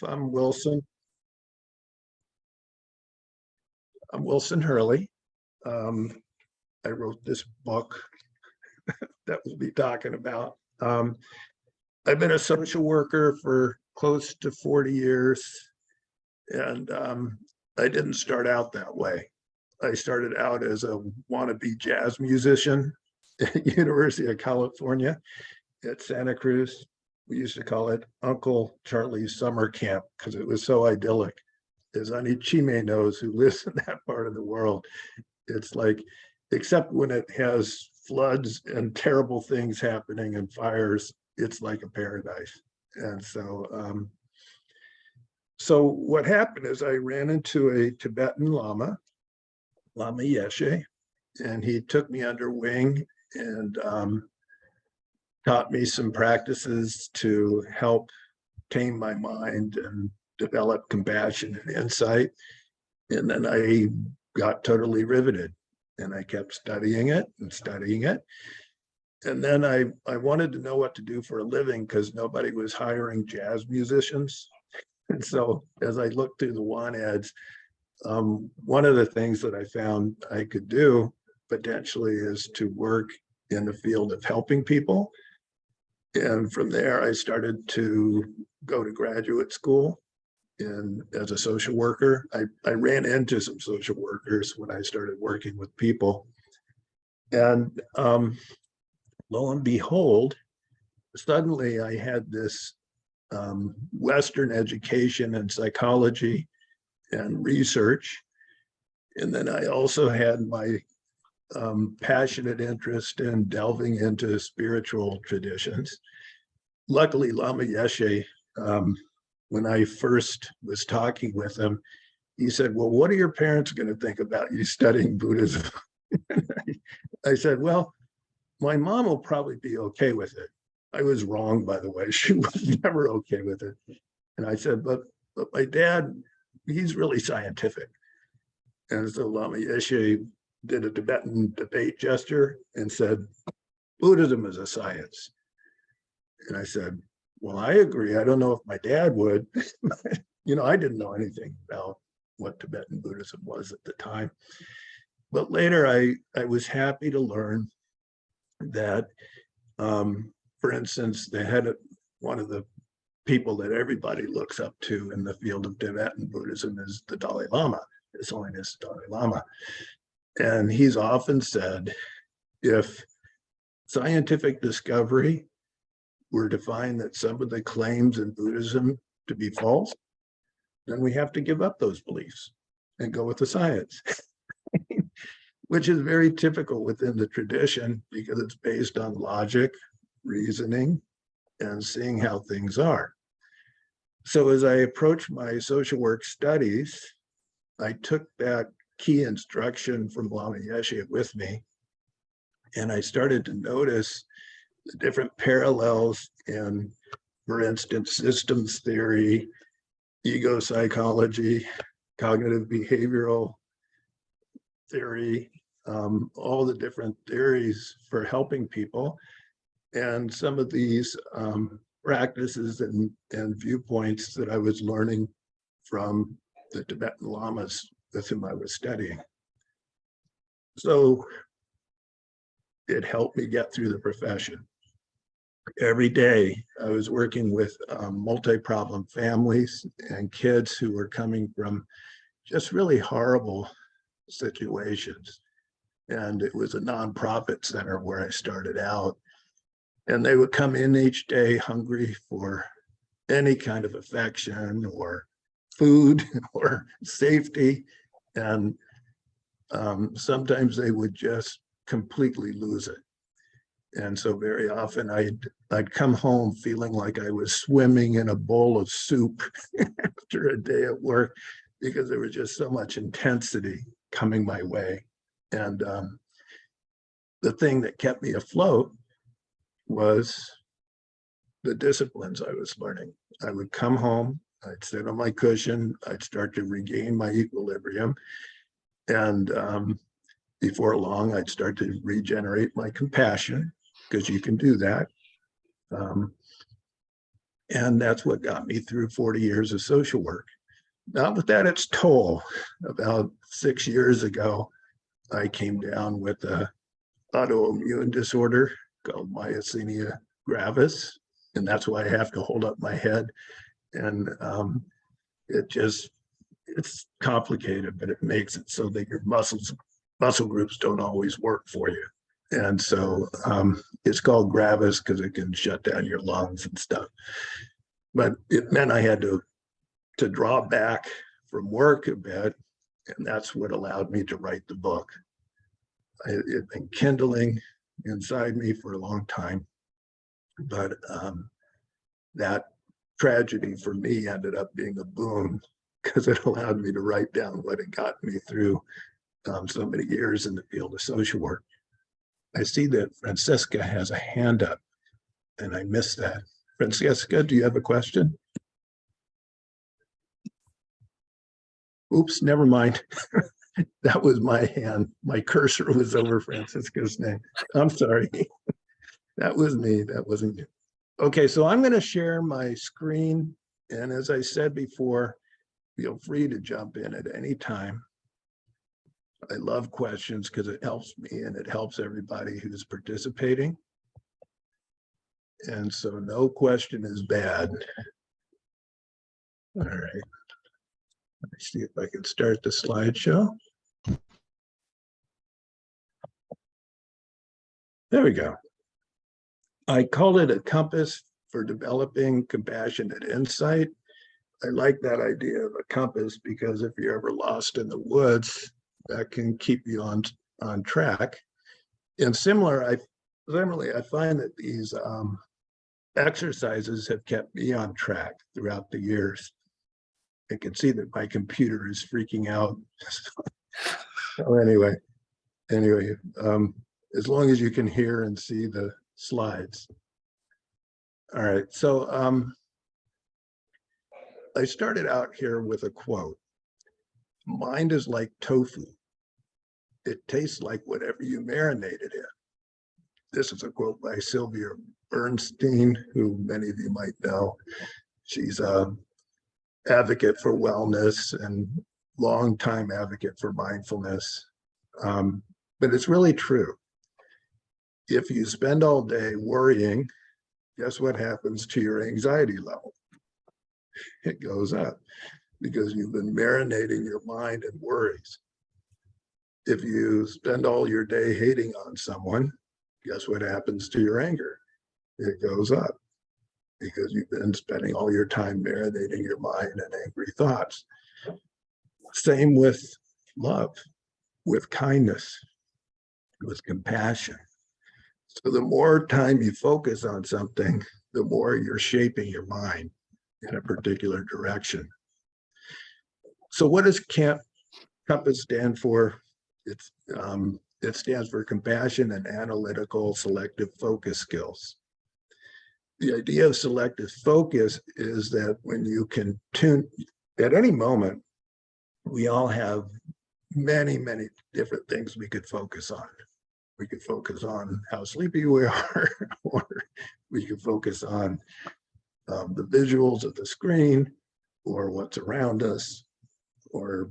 I'm Wilson. I'm Wilson Hurley. Um, I wrote this book that we'll be talking about. I've been a social worker for close to 40 years, and I didn't start out that way. I started out as a wannabe jazz musician at University of California at Santa Cruz. We used to call it Uncle Charlie's summer camp because it was so idyllic. As any Chime knows who lives in that part of the world, it's like, except when it has floods and terrible things happening and fires, it's like a paradise. And so what happened is I ran into a Tibetan Lama, Lama Yeshe, and he took me under wing and taught me some practices to help tame my mind and develop compassion and insight. And then I got totally riveted and I kept studying it and studying it. And then I wanted to know what to do for a living because nobody was hiring jazz musicians. And so as I looked through the want ads, one of the things that I found I could do potentially is to work in the field of helping people. And from there, I started to go to graduate school and as a social worker. I ran into some social workers when I started working with people. And lo and behold, suddenly I had this Western education in psychology and research. And then I also had my passionate interest in delving into spiritual traditions. Luckily, Lama Yeshe, when I first was talking with him, he said, well, what are your parents going to think about you studying Buddhism? I said, well, my mom will probably be okay with it. I was wrong, by the way. She was never okay with it. And I said, but my dad, he's really scientific. And so Lama Yeshe did a Tibetan debate gesture and said, Buddhism is a science. And I said, well, I agree. I don't know if my dad would. I didn't know anything about what Tibetan Buddhism was at the time. But later I was happy to learn that, for instance, the head of one of the people that everybody looks up to in the field of Tibetan Buddhism is the Dalai Lama, His Holiness Dalai Lama. And he's often said, if scientific discovery were to find that some of the claims in Buddhism to be false, then we have to give up those beliefs and go with the science, which is very typical within the tradition because it's based on logic, reasoning, and seeing how things are. So as I approached my social work studies, I took that key instruction from Lama Yeshe with me, and I started to notice the different parallels in, for instance, systems theory, ego psychology, cognitive behavioral theory, all the different theories for helping people. And some of these practices and viewpoints that I was learning from the Tibetan Lamas with whom I was studying. So it helped me get through the profession. Every day I was working with multi-problem families and kids who were coming from just really horrible situations. And it was a nonprofit center where I started out. And they would come in each day hungry for any kind of affection or food or safety. And sometimes they would just completely lose it. And so very often I'd come home feeling like I was swimming in a bowl of soup after a day at work because there was just so much intensity coming my way. And the thing that kept me afloat was the disciplines I was learning. I would come home, I'd sit on my cushion, I'd start to regain my equilibrium. And before long, I'd start to regenerate my compassion, because you can do that. And that's what got me through 40 years of social work. Not without its toll. About 6 years ago, I came down with a autoimmune disorder called myasthenia gravis, and that's why I have to hold up my head. And it just it's complicated, but it makes it so that your muscle groups don't always work for you. And so it's called gravis because it can shut down your lungs and stuff. But it meant I had to draw back from work a bit, and that's what allowed me to write the book. It had been kindling inside me for a long time, but that tragedy for me ended up being a boon because it allowed me to write down what had gotten me through so many years in the field of social work. I see that Francesca has a hand up, and I missed that. Francesca, do you have a question? Oops, never mind. That was my hand. My cursor was over Francesca's name. I'm sorry. That was me. That wasn't you. Okay, so I'm going to share my screen. And as I said before, feel free to jump in at any time. I love questions because it helps me and it helps everybody who's participating. And so no question is bad. All right. Let me see if I can start the slideshow. There we go. I call it a compass for developing compassionate insight. I like that idea of a compass because if you're ever lost in the woods, that can keep you on track. And similarly, I find that these exercises have kept me on track throughout the years. I can see that my computer is freaking out. So anyway, as long as you can hear and see the slides. All right, so I started out here with a quote. Mind is like tofu. It tastes like whatever you marinate it in. This is a quote by Sylvia Bernstein, who many of you might know. She's an advocate for wellness and longtime advocate for mindfulness. But it's really true. If you spend all day worrying, guess what happens to your anxiety level? It goes up because you've been marinating your mind in worries. If you spend all your day hating on someone, guess what happens to your anger? It goes up because you've been spending all your time marinating your mind in angry thoughts. Same with love, with kindness, with compassion. So the more time you focus on something, the more you're shaping your mind in a particular direction. So what does compass stand for? It stands for compassion and analytical selective focus skills. The idea of selective focus is that when you can tune, at any moment, we all have many, many different things we could focus on. We could focus on how sleepy we are, or we could focus on the visuals of the screen, or what's around us, or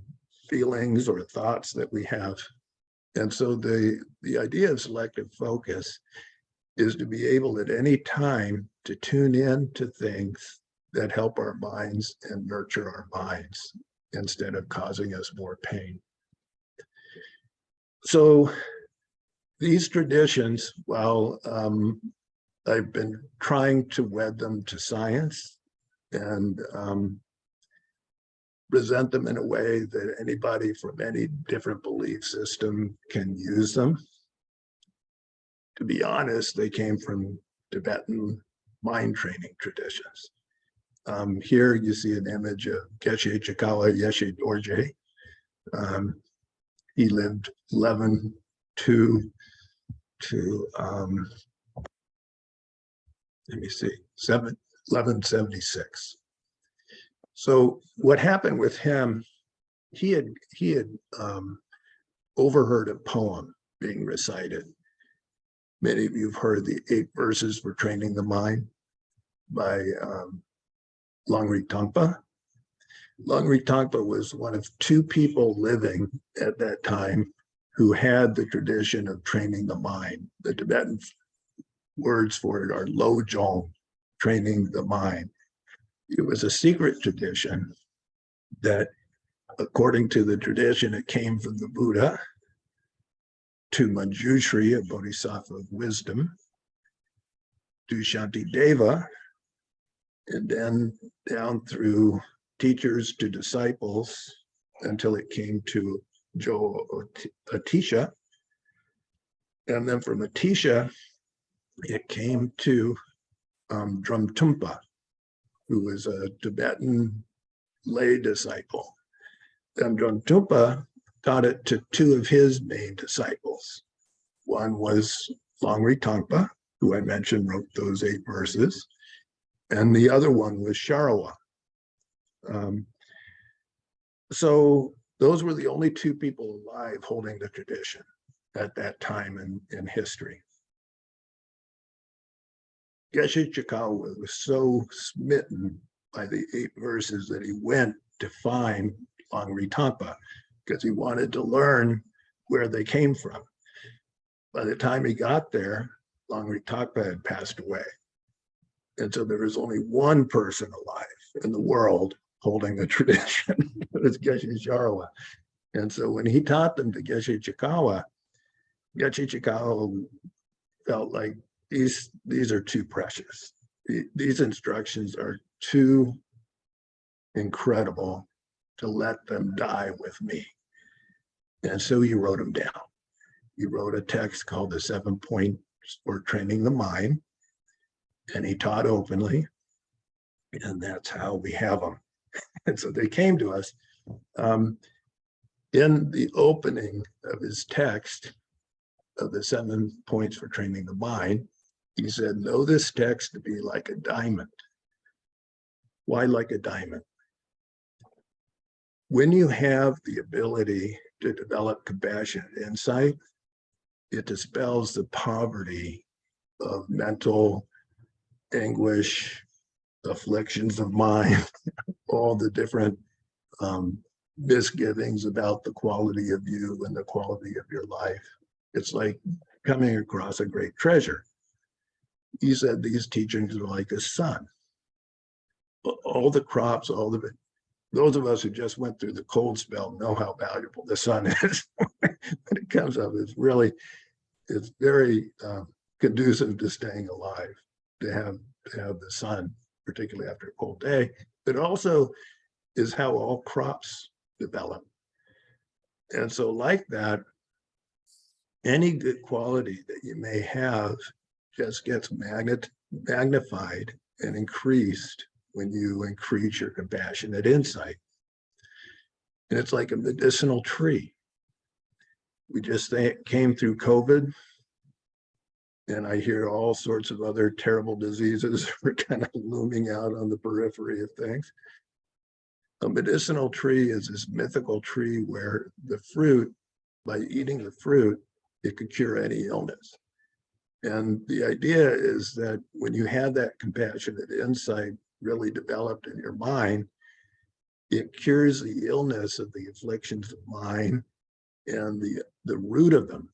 feelings or thoughts that we have. And so the idea of selective focus is to be able at any time to tune in to things that help our minds and nurture our minds instead of causing us more pain. So these traditions, while I've been trying to wed them to science and present them in a way that anybody from any different belief system can use them. To be honest, they came from Tibetan mind training traditions. Here you see an image of Geshe Chikala Yeshe Dorje. He lived 1176. So what happened with him, he had overheard a poem being recited. Many of you have heard the 8 verses for training the mind. by Longri Tongpa. Longri Tongpa was one of two people living at that time who had the tradition of training the mind. The Tibetan words for it are lo jong, training the mind. It was a secret tradition that, according to the tradition, it came from the Buddha to Manjushri, a bodhisattva of wisdom, to Shantideva, and then down through teachers to disciples until it came to Jo Atisha. And then from Atisha, it came to Drumtumpa, who was a Tibetan lay disciple. And Drumtumpa taught it to two of his main disciples. One was Longri Tongpa, who I mentioned wrote those 8 verses, and the other one was Sharawa. So those were the only two people alive holding the tradition at that time in history. Geshe Chikawa was so smitten by the 8 verses that he went to find Longri Tongpa because he wanted to learn where they came from. By the time he got there, Longri Tongpa had passed away. And so there was only one person alive in the world holding the tradition. It was Geshe Sharawa. And so when he taught them to Geshe Chikawa felt like these are too precious. These instructions are too incredible to let them die with me. And so he wrote them down. He wrote a text called the 7 Points for Training the Mind, and he taught openly, and that's how we have them. And so they came to us. In the opening of his text of the 7 Points for Training the Mind, he said, know this text to be like a diamond. Why like a diamond? When you have the ability to develop compassion and insight, it dispels the poverty of mental anguish, afflictions of mind, all the different misgivings about the quality of you and the quality of your life. It's like coming across a great treasure. He said these teachings are like a sun. All the crops, those of us who just went through the cold spell know how valuable the sun is. When it comes up, it's very conducive to staying alive, to have the sun, particularly after a cold day. But also is how all crops develop. And so like that, any good quality that you may have just gets magnified and increased when you increase your compassionate insight. And it's like a medicinal tree. We just came through COVID, and I hear all sorts of other terrible diseases are kind of looming out on the periphery of things. A medicinal tree is this mythical tree where the fruit, by eating the fruit, it could cure any illness. And the idea is that when you have that compassionate insight really developed in your mind, it cures the illness of the afflictions of mind and the root of them.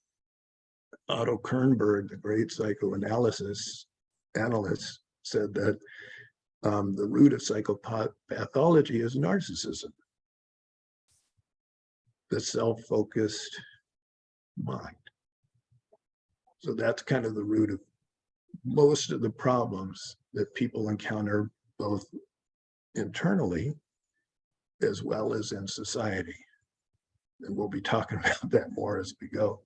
Otto Kernberg, the great psychoanalyst, said that the root of psychopathology is narcissism, the self-focused mind. So that's kind of the root of most of the problems that people encounter, both internally as well as in society. And we'll be talking about that more as we go.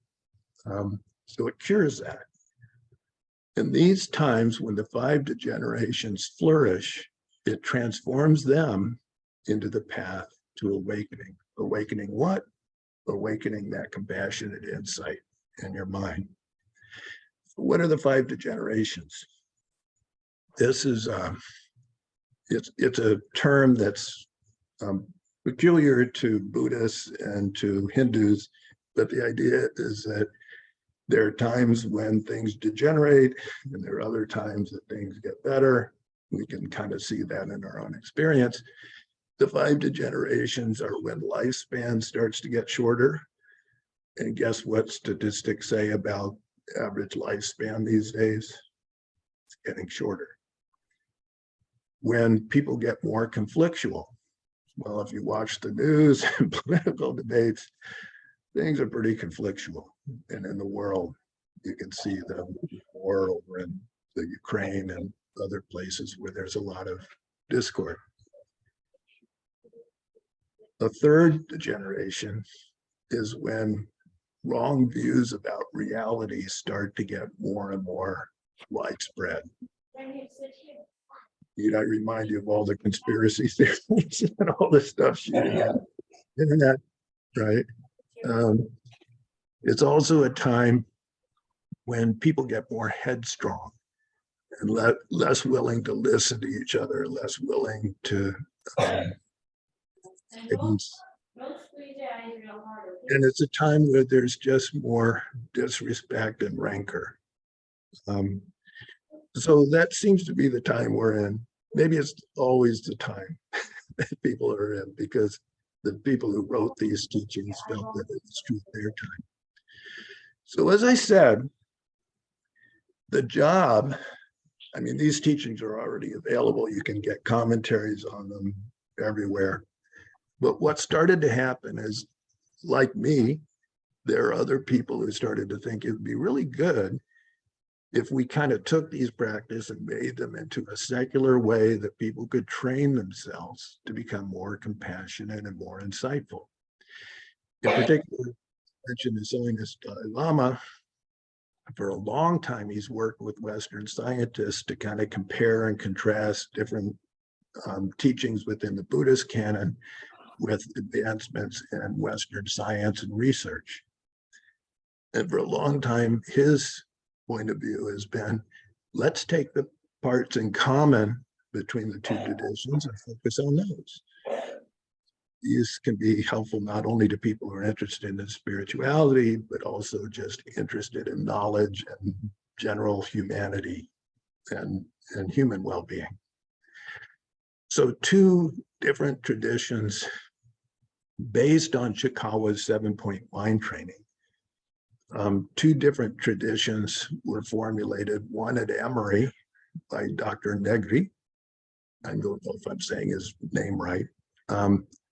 So it cures that. In these times when the 5 degenerations flourish, it transforms them into the path to awakening. Awakening what? Awakening that compassionate insight in your mind. So what are the 5 degenerations? This is it's a term that's peculiar to Buddhists and to Hindus, but the idea is that there are times when things degenerate, and there are other times that things get better. We can kind of see that in our own experience. The 5 degenerations are when lifespan starts to get shorter. And guess what statistics say about average lifespan these days? It's getting shorter. When people get more conflictual, well, if you watch the news and political debates, things are pretty conflictual. And in the world, you can see the war over in the Ukraine and other places where there's a lot of discord. The 3rd degeneration is when wrong views about reality start to get more and more widespread. Need I remind you of all the conspiracy theories and all the stuff shooting at the internet, right? It's also a time when people get more headstrong and less willing to listen to each other, less willing to and it's a time where there's just more disrespect and rancor. So that seems to be the time we're in. Maybe it's always the time that people are in, because the people who wrote these teachings felt that it was true their time. So as I said, the job, I mean, these teachings are already available. You can get commentaries on them everywhere. But what started to happen is, like me, there are other people who started to think it would be really good if we kind of took these practices and made them into a secular way that people could train themselves to become more compassionate and more insightful. In particular, I mentioned His Holiness Dalai Lama. For a long time, he's worked with Western scientists to kind of compare and contrast different teachings within the Buddhist canon with advancements in Western science and research. And for a long time, his point of view has been, let's take the parts in common between the 2 traditions and focus on those. These can be helpful not only to people who are interested in spirituality, but also just interested in knowledge and general humanity and human well-being. So 2 different traditions based on Chikawa's 7-point mind training. 2 different traditions were formulated, one at Emory by Dr. Negri. I don't know if I'm saying his name right,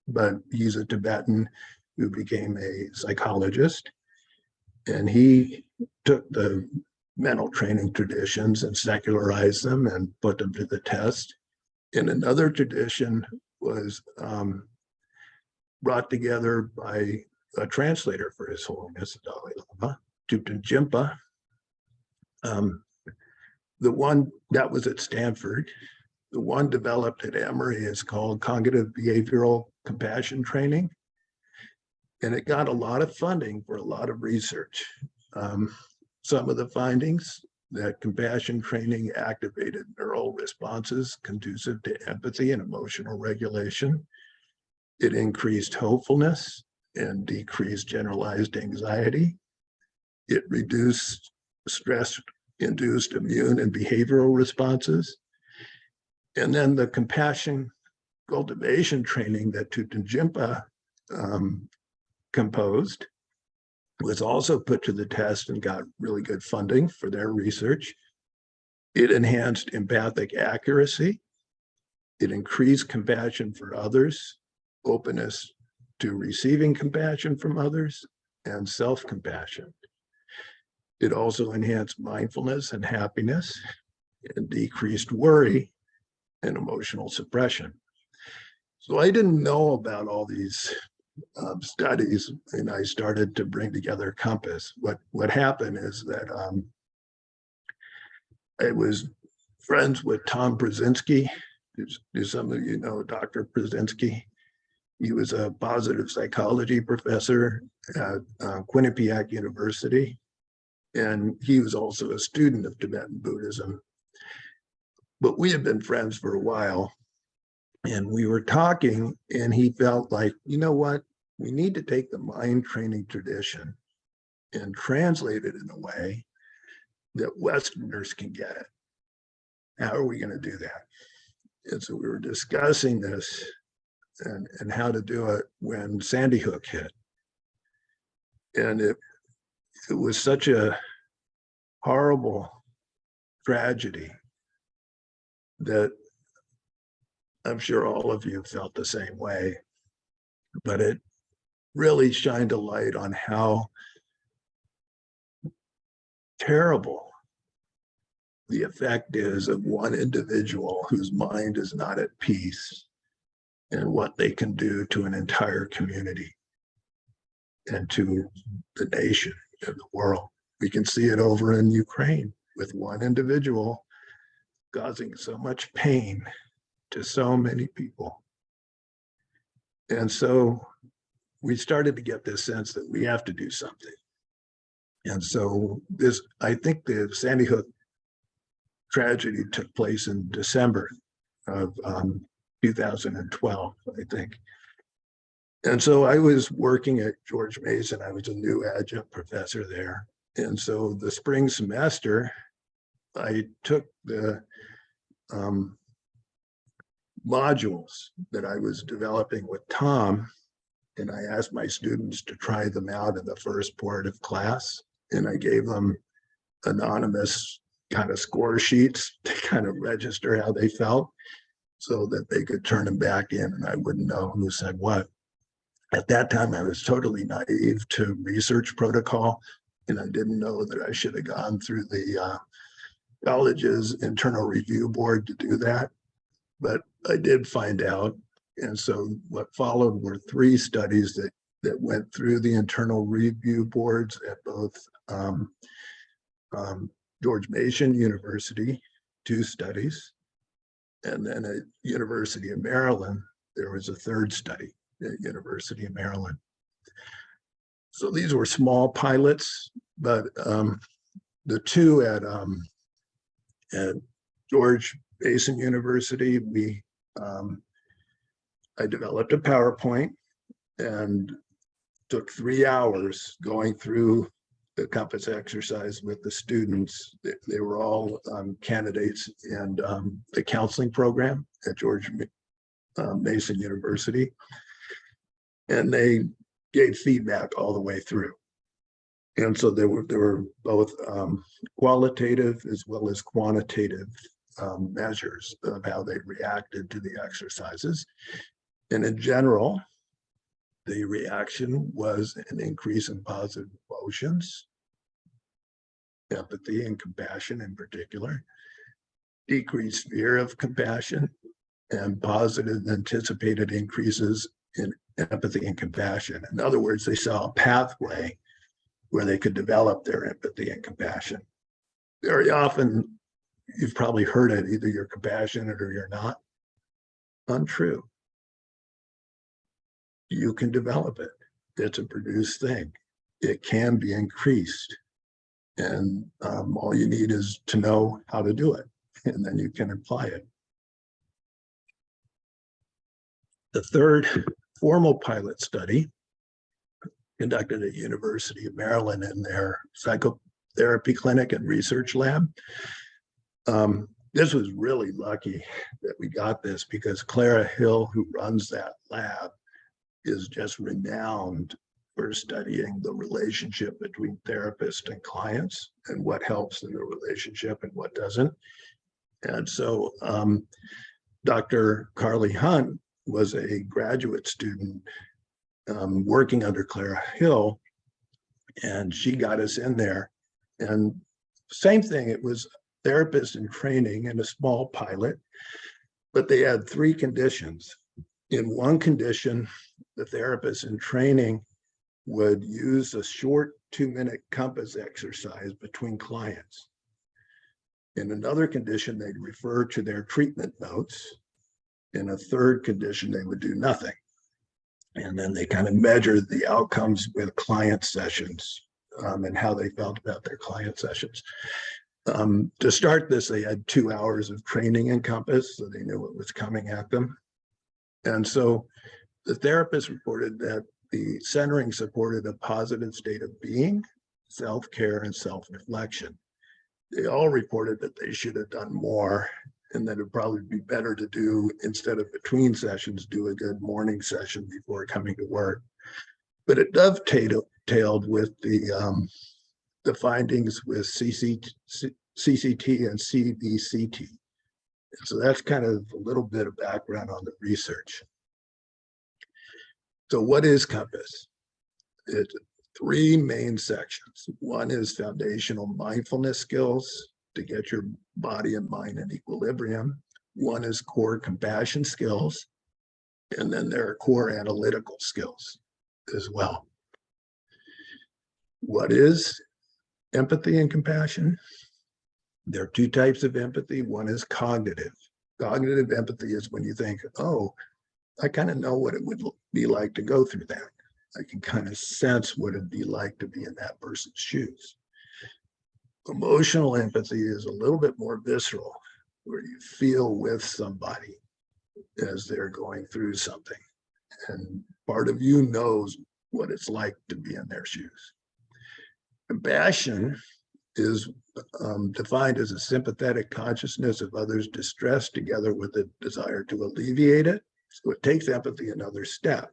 but he's a Tibetan who became a psychologist. And he took the mental training traditions and secularized them and put them to the test. And another tradition was brought together by a translator for His Holiness Dalai Lama, Thupten Jinpa. The one that was at Stanford, the one developed at Emory is called Cognitive Behavioral Compassion Training. And it got a lot of funding for a lot of research. Some of the findings that compassion training activated neural responses conducive to empathy and emotional regulation. It increased hopefulness and decreased generalized anxiety. It reduced stress-induced immune and behavioral responses. And then the compassion cultivation training that Thupten Jinpa composed was also put to the test and got really good funding for their research. It enhanced empathic accuracy. It increased compassion for others, openness to receiving compassion from others, and self-compassion. It also enhanced mindfulness and happiness, and decreased worry and emotional suppression. So I didn't know about all these studies, and I started to bring together Compass. What happened is that I was friends with Tom Brzezinski. Do some of you know Dr. Brzezinski? He was a positive psychology professor at Quinnipiac University, and he was also a student of Tibetan Buddhism. But we had been friends for a while, and we were talking, and he felt like, you know what? We need to take the mind training tradition and translate it in a way that Westerners can get it. How are we going to do that? And so we were discussing this and how to do it when Sandy Hook hit. And it was such a horrible tragedy that I'm sure all of you felt the same way, but it really shined a light on how terrible the effect is of one individual whose mind is not at peace and what they can do to an entire community and to the nation and the world. We can see it over in Ukraine with one individual causing so much pain to so many people. And so we started to get this sense that we have to do something. And so I think the Sandy Hook tragedy took place in December of 2012, I think. And so I was working at George Mason. I was a new adjunct professor there. And so the spring semester, I took the modules that I was developing with Tom, and I asked my students to try them out in the first part of class. And I gave them anonymous kind of score sheets to kind of register how they felt so that they could turn them back in and I wouldn't know who said what. At that time, I was totally naive to research protocol, and I didn't know that I should have gone through the college's internal review board to do that. But I did find out. And so what followed were 3 studies that went through the internal review boards at both George Mason University, 2 studies. And then at University of Maryland, there was a 3rd study at University of Maryland. So these were small pilots, but the 2 at George Mason University, I developed a PowerPoint and took 3 hours going through the compass exercise with the students. They were all candidates in the counseling program at George Mason University. And they gave feedback all the way through. And so there were both qualitative as well as quantitative measures of how they reacted to the exercises. And in general, the reaction was an increase in positive emotions, empathy and compassion in particular, decreased fear of compassion, and positive anticipated increases in empathy and compassion. In other words, they saw a pathway where they could develop their empathy and compassion. Very often, you've probably heard it, either you're compassionate or you're not. Untrue. You can develop it. It's a produced thing. It can be increased. And all you need is to know how to do it, and then you can apply it. The 3rd formal pilot study conducted at University of Maryland in their psychotherapy clinic and research lab. This was really lucky that we got this because Clara Hill, who runs that lab, is just renowned for studying the relationship between therapists and clients and what helps in the relationship and what doesn't. And so Dr. Carly Hunt was a graduate student working under Clara Hill, and she got us in there. And same thing, it was therapists in training and a small pilot, but they had 3 conditions. In one condition, the therapist in training would use a short 2-minute compass exercise between clients. In another condition, they'd refer to their treatment notes. In a 3rd condition, they would do nothing. And then they kind of measured the outcomes with client sessions and how they felt about their client sessions. To start this, they had 2 hours of training in compass, so they knew what was coming at them. And so the therapist reported that the centering supported a positive state of being, self-care, and self-reflection. They all reported that they should have done more and that it'd probably be better to do, instead of between sessions, do a good morning session before coming to work. But it dovetailed with the findings with CCT and CBCT. So that's kind of a little bit of background on the research. So what is Compass? It's three main sections. One is foundational mindfulness skills to get your body and mind in equilibrium. One is core compassion skills. And then there are core analytical skills as well. What is empathy and compassion? There are two types of empathy. One is cognitive. Cognitive empathy is when you think, oh, I kind of know what it would be like to go through that. I can kind of sense what it'd be like to be in that person's shoes. Emotional empathy is a little bit more visceral, where you feel with somebody as they're going through something. And part of you knows what it's like to be in their shoes. Compassion is defined as a sympathetic consciousness of others' distress together with a desire to alleviate it. So it takes empathy another step.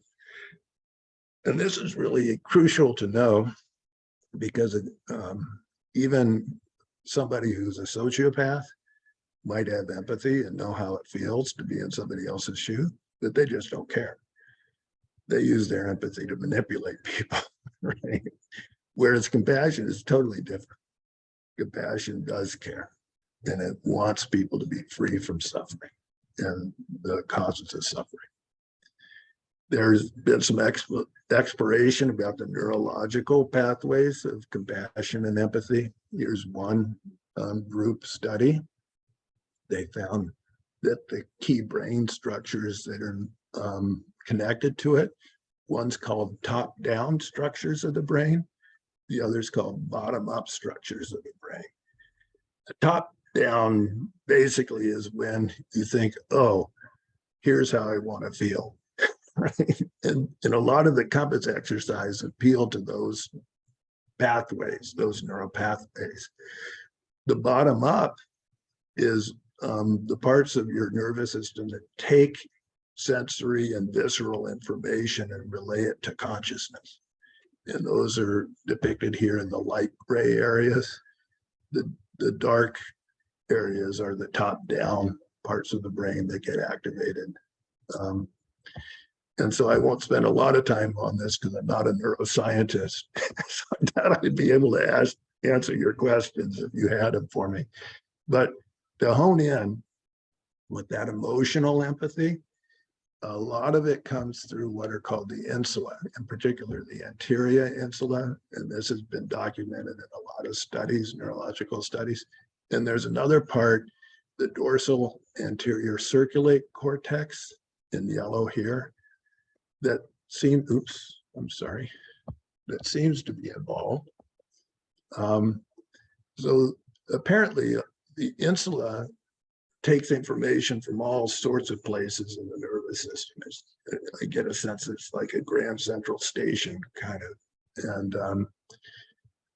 And this is really crucial to know, because even somebody who's a sociopath might have empathy and know how it feels to be in somebody else's shoe, but they just don't care. They use their empathy to manipulate people, right? Whereas compassion is totally different. Compassion does care, and it wants people to be free from suffering and the causes of suffering. There's been some exploration about the neurological pathways of compassion and empathy. Here's one group study. They found that the key brain structures that are connected to it, one's called top-down structures of the brain, the other's called bottom-up structures of the brain. The top-down basically is when you think, oh, here's how I want to feel. Right? And a lot of the Compass exercise appeal to those pathways, those neural pathways. The bottom up is the parts of your nervous system that take sensory and visceral information and relay it to consciousness. And those are depicted here in the light gray areas. The dark areas are the top down parts of the brain that get activated. And so I won't spend a lot of time on this because I'm not a neuroscientist. So I doubt I'd be able to answer your questions if you had them for me. But to hone in with that emotional empathy, a lot of it comes through what are called the insula, in particular the anterior insula. And this has been documented in a lot of studies, neurological studies. And there's another part, the dorsal anterior cingulate cortex in yellow here, that seems to be involved. So apparently the insula takes information from all sorts of places in the nervous system. I get a sense it's like a grand central station kind of,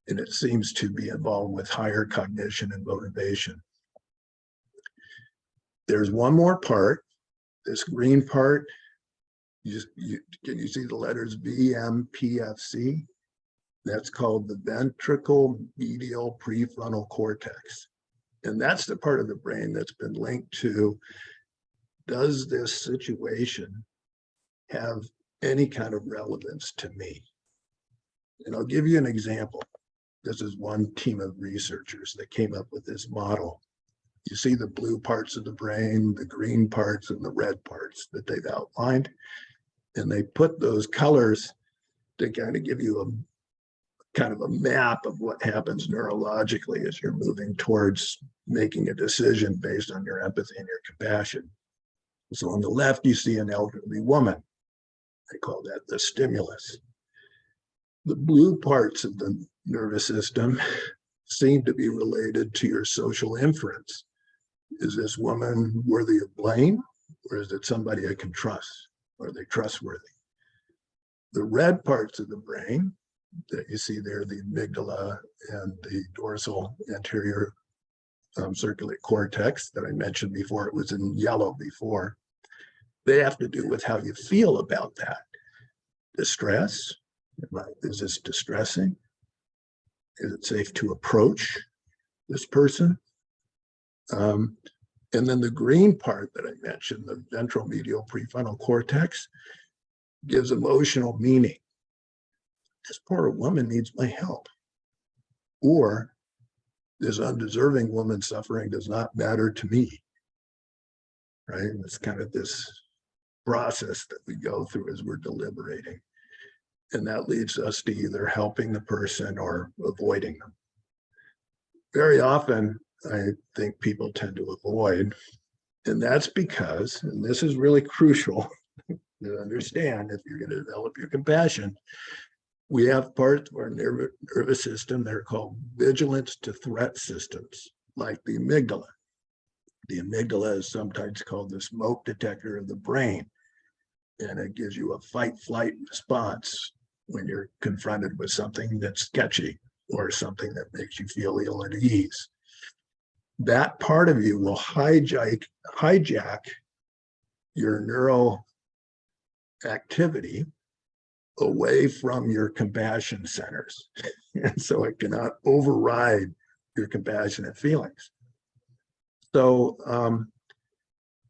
and it seems to be involved with higher cognition and motivation. There's one more part, this green part. Can you see the letters VMPFC? That's called the ventricle medial prefrontal cortex. And that's the part of the brain that's been linked to, does this situation have any kind of relevance to me? And I'll give you an example. This is one team of researchers that came up with this model. You see the blue parts of the brain, the green parts, and the red parts that they've outlined. And they put those colors to kind of give you a kind of a map of what happens neurologically as you're moving towards making a decision based on your empathy and your compassion. So on the left, you see an elderly woman. They call that the stimulus. The blue parts of the nervous system seem to be related to your social inference. Is this woman worthy of blame, or is it somebody I can trust? Are they trustworthy? The red parts of the brain that you see there, the amygdala and the dorsal anterior circulate cortex that I mentioned before. It was in yellow before. They have to do with how you feel about that. Distress. Is this distressing? Is it safe to approach this person? And then the green part that I mentioned, the ventral medial prefrontal cortex, gives emotional meaning. This poor woman needs my help. Or this undeserving woman suffering does not matter to me. Right? And it's kind of this process that we go through as we're deliberating. And that leads us to either helping the person or avoiding them. Very often, I think people tend to avoid, and that's because, and this is really crucial to understand if you're going to develop your compassion, we have parts of our nervous system that are called vigilance to threat systems, like the amygdala. The amygdala is sometimes called the smoke detector of the brain, and it gives you a fight-flight response when you're confronted with something that's sketchy or something that makes you feel ill at ease. That part of you will hijack your neural activity away from your compassion centers. And so it cannot override your compassionate feelings. So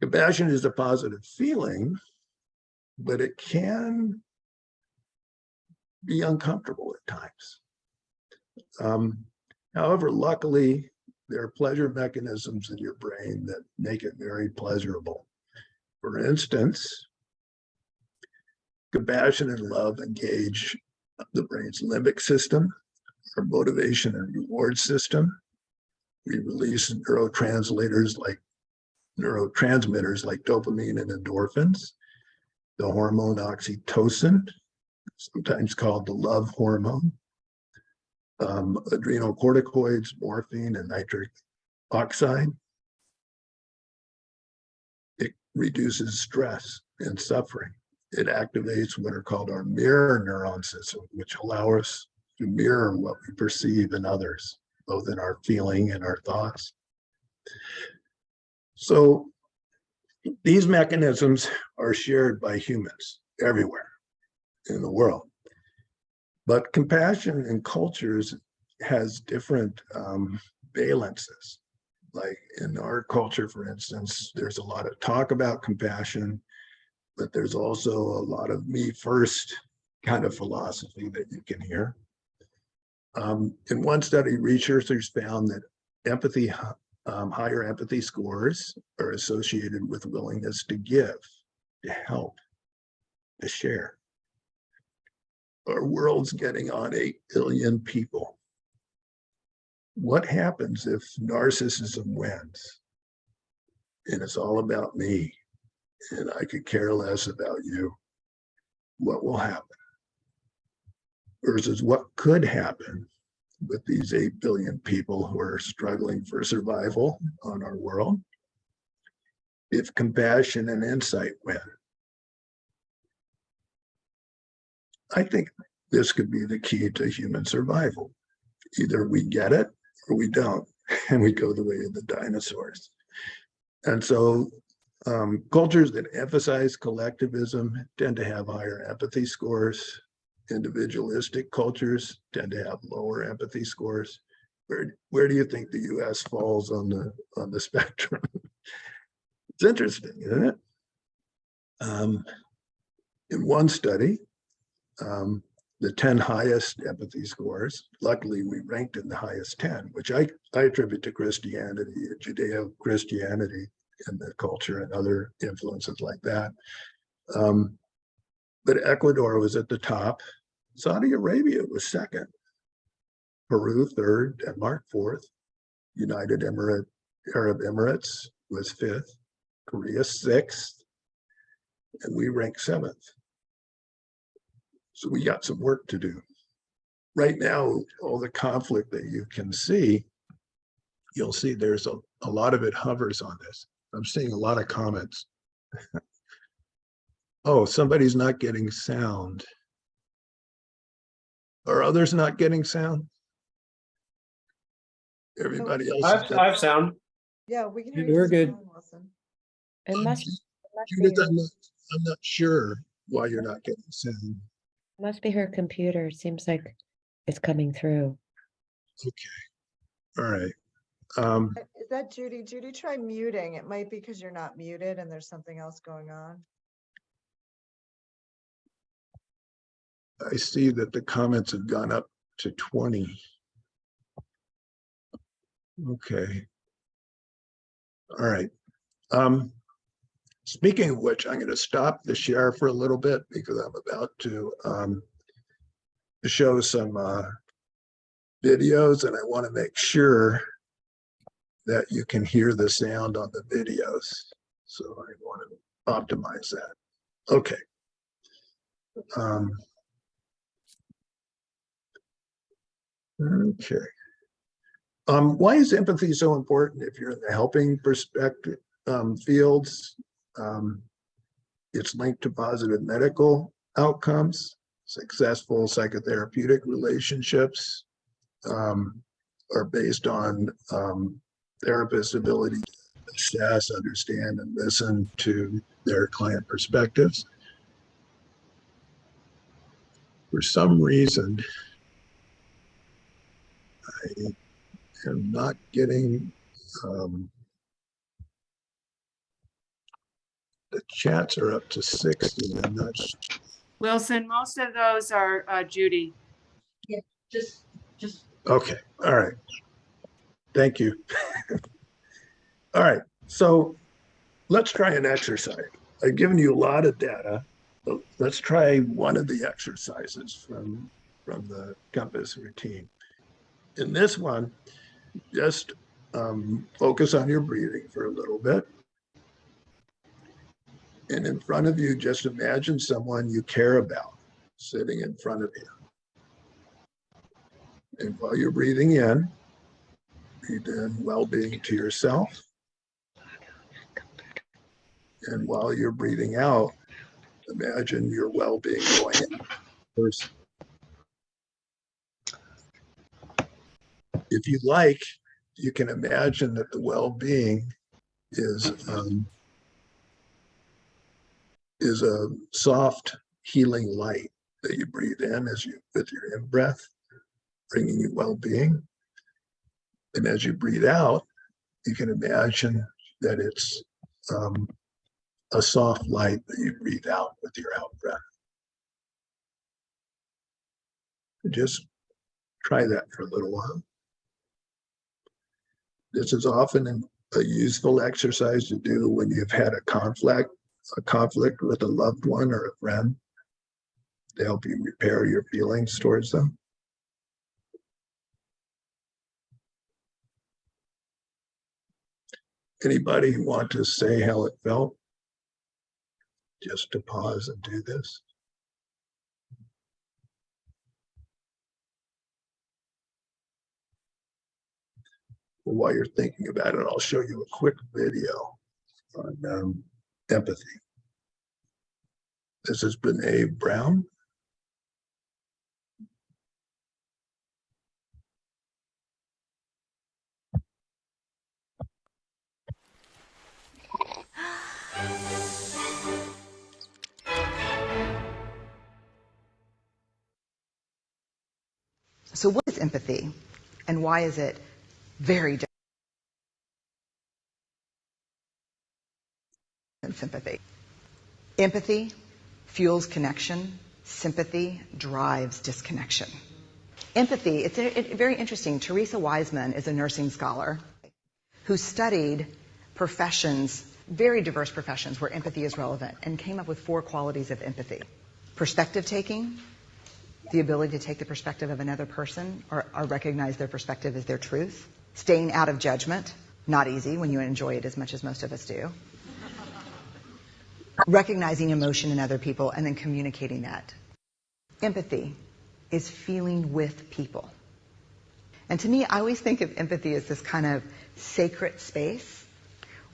compassion is a positive feeling, but it can be uncomfortable at times. However, luckily, there are pleasure mechanisms in your brain that make it very pleasurable. For instance, compassion and love engage the brain's limbic system, our motivation and reward system. We release neurotransmitters like dopamine and endorphins, the hormone oxytocin, sometimes called the love hormone, adrenocorticoids, morphine, and nitric oxide. It reduces stress and suffering. It activates what are called our mirror neurons, which allow us to mirror what we perceive in others, both in our feeling and our thoughts. So these mechanisms are shared by humans everywhere in the world. But compassion in cultures has different valences. Like in our culture, for instance, there's a lot of talk about compassion, but there's also a lot of me first kind of philosophy that you can hear. In one study, researchers found that empathy, higher empathy scores are associated with willingness to give, to help, to share. Our world's getting on 8 billion people. What happens if narcissism wins and it's all about me and I could care less about you? What will happen? Versus what could happen with these 8 billion people who are struggling for survival on our world if compassion and insight win? I think this could be the key to human survival. Either we get it or we don't, and we go the way of the dinosaurs. And so cultures that emphasize collectivism tend to have higher empathy scores. Individualistic cultures tend to have lower empathy scores. Where do you think the US falls on the spectrum? It's interesting, isn't it? In one study, the 10 highest empathy scores, luckily we ranked in the highest 10, which I attribute to Christianity, Judeo-Christianity in the culture and other influences like that. But Ecuador was at the top. Saudi Arabia was second. Peru third, Denmark fourth. United Arab Emirates was fifth. Korea sixth. And we ranked seventh. So we got some work to do. Right now, all the conflict that you can see, you'll see there's a lot of it hovers on this. I'm seeing a lot of comments. Oh, somebody's not getting sound. Are others not getting sound? Everybody else is I have sound. Yeah, we can hear you. We're just good. fine, Wilson. It must be Judith, her, I'm not sure why you're not getting sound. must be her computer. Seems like it's coming through. Okay. All right. Is that Judy? Judy, try muting. It might be because you're not muted and there's something else going on. I see that the comments have gone up to 20. Okay. All right. Speaking of which, I'm going to stop the share for a little bit because I'm about to show some videos, and I want to make sure that you can hear the sound on the videos. So I want to optimize that. Okay. Okay. Why is empathy so important if you're in the helping perspective fields? It's linked to positive medical outcomes, successful psychotherapeutic relationships are based on therapists' ability to assess, understand, and listen to their client perspectives. For some reason, I am not getting the chats are up to 60. I'm not sure. Wilson, most of those are Judy. Yeah, just. Okay. All right. Thank you. All right. So let's try an exercise. I've given you a lot of data. But let's try one of the exercises from the Compass routine. In this one, just focus on your breathing for a little bit. And in front of you, just imagine someone you care about sitting in front of you. And while you're breathing in, breathe in well-being to yourself. And while you're breathing out, imagine your well-being going in first. If you like, you can imagine that the well-being is a soft, healing light that you breathe in as you with your in-breath, bringing you well-being. And as you breathe out, you can imagine that it's a soft light that you breathe out with your out-breath. Just try that for a little while. This is often a useful exercise to do when you've had a conflict with a loved one or a friend to help you repair your feelings towards them. Anybody want to say how it felt? Just to pause and do this. Well, while you're thinking about it, I'll show you a quick video on empathy. This is Brene Brown. So what is empathy, and why is it very different than sympathy? Empathy fuels connection. Sympathy drives disconnection. Empathy, it's very interesting. Teresa Wiseman is a nursing scholar who studied professions, very diverse professions where empathy is relevant, and came up with 4 qualities of empathy. Perspective taking, the ability to take the perspective of another person or recognize their perspective as their truth. Staying out of judgment, not easy when you enjoy it as much as most of us do. Recognizing emotion in other people and then communicating that. Empathy is feeling with people. And to me, I always think of empathy as this kind of sacred space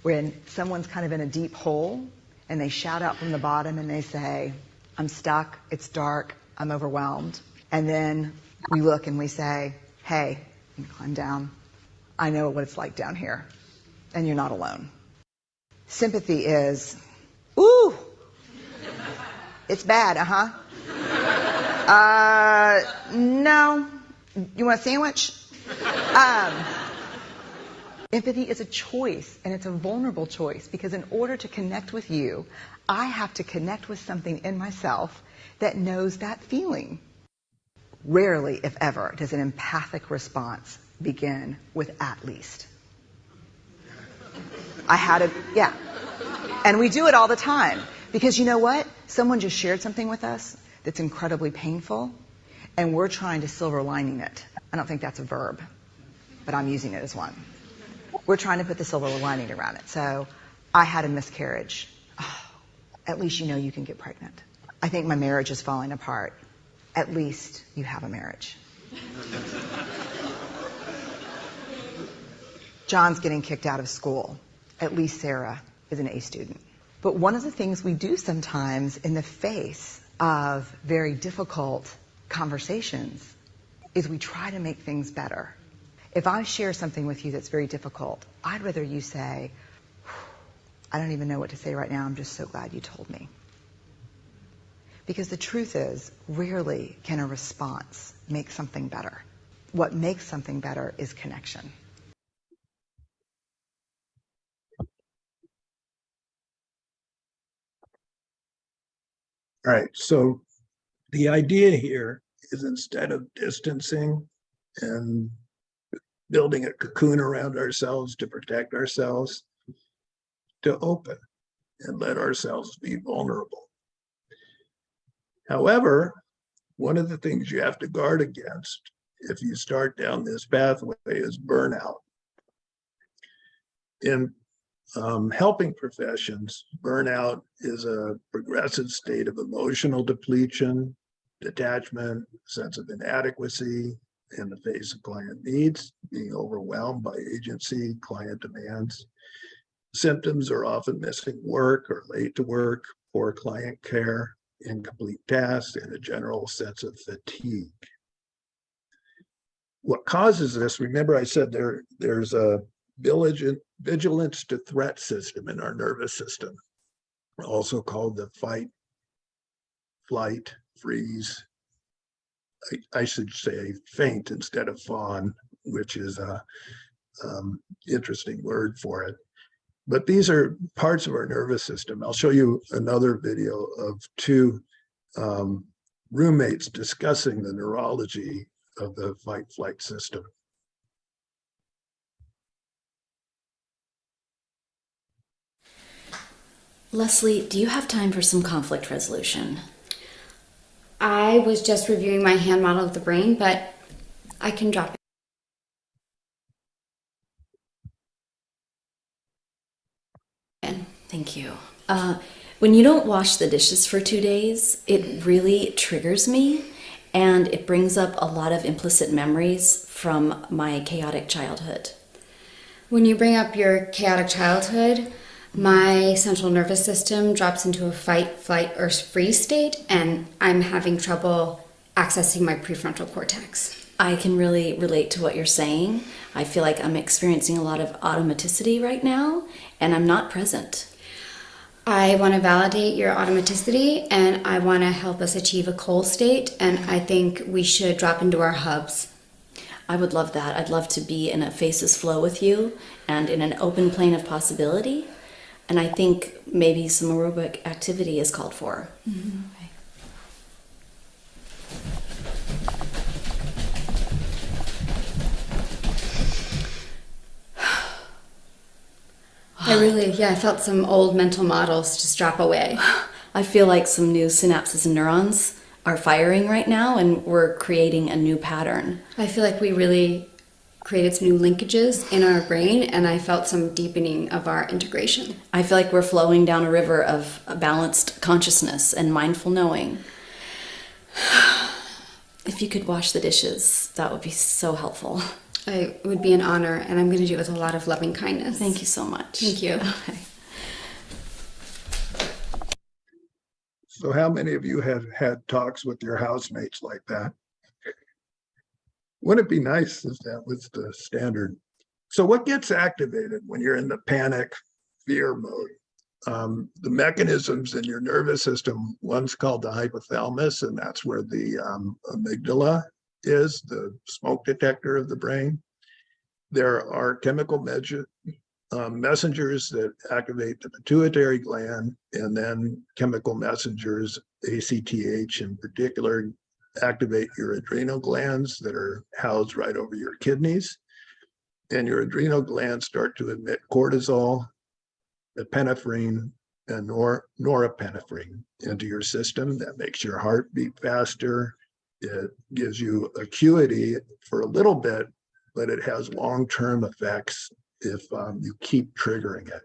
when someone's kind of in a deep hole and they shout out from the bottom and they say, I'm stuck, it's dark, I'm overwhelmed. And then we look and we say, hey, you climb down. I know what it's like down here, and you're not alone. Sympathy is, ooh, it's bad, no. You want a sandwich? Empathy is a choice, and it's a vulnerable choice, because in order to connect with you, I have to connect with something in myself that knows that feeling. Rarely, if ever, does an empathic response begin with "at least." Yeah. And we do it all the time, because you know what? Someone just shared something with us that's incredibly painful, and we're trying to silver lining it. I don't think that's a verb, but I'm using it as one. We're trying to put the silver lining around it. So, I had a miscarriage. Oh, at least you know you can get pregnant. I think my marriage is falling apart. At least you have a marriage. John's getting kicked out of school. At least Sarah is an A student. But one of the things we do sometimes in the face of very difficult conversations is we try to make things better. If I share something with you that's very difficult, I'd rather you say, I don't even know what to say right now. I'm just so glad you told me. Because the truth is, rarely can a response make something better. What makes something better is connection. All right, so the idea here is, instead of distancing and building a cocoon around ourselves to protect ourselves, to open and let ourselves be vulnerable. However, one of the things you have to guard against if you start down this pathway is burnout. In helping professions, burnout is a progressive state of emotional depletion, detachment, sense of inadequacy in the face of client needs, being overwhelmed by agency, client demands. Symptoms are often missing work or late to work, poor client care, incomplete tasks, and a general sense of fatigue. What causes this, remember I said there's a vigilance to threat system in our nervous system, also called the fight, flight, freeze. I should say faint instead of fawn, which is a interesting word for it. But these are parts of our nervous system. I'll show you another video of two roommates discussing the neurology of the fight-flight system. Leslie, do you have time for some conflict resolution? I was just reviewing my hand model of the brain, but I can drop it. Thank you. When you don't wash the dishes for 2 days, it really triggers me, and it brings up a lot of implicit memories from my chaotic childhood. When you bring up your chaotic childhood, my central nervous system drops into a fight, flight, or freeze state, and I'm having trouble accessing my prefrontal cortex. I can really relate to what you're saying. I feel like I'm experiencing a lot of automaticity right now, and I'm not present. I want to validate your automaticity, and I want to help us achieve a coal state, and I think we should drop into our hubs. I would love that. I'd love to be in a faces flow with you and in an open plane of possibility. And I think maybe some aerobic activity is called for. Mm-hmm. Okay. I felt some old mental models just drop away. I feel like some new synapses and neurons are firing right now, and we're creating a new pattern. I feel like we really created some new linkages in our brain, and I felt some deepening of our integration. I feel like we're flowing down a river of balanced consciousness and mindful knowing. If you could wash the dishes, that would be so helpful. It would be an honor, and I'm going to do it with a lot of loving kindness. Thank you so much. Thank you. Okay. So how many of you have had talks with your housemates like that? Wouldn't it be nice if that was the standard? So what gets activated when you're in the panic fear mode? The mechanisms in your nervous system, one's called the hypothalamus, and that's where the amygdala is, the smoke detector of the brain. There are chemical messengers that activate the pituitary gland, and then chemical messengers, ACTH in particular, activate your adrenal glands that are housed right over your kidneys. And your adrenal glands start to emit cortisol, epinephrine, and norepinephrine into your system. That makes your heart beat faster. It gives you acuity for a little bit, but it has long-term effects if you keep triggering it.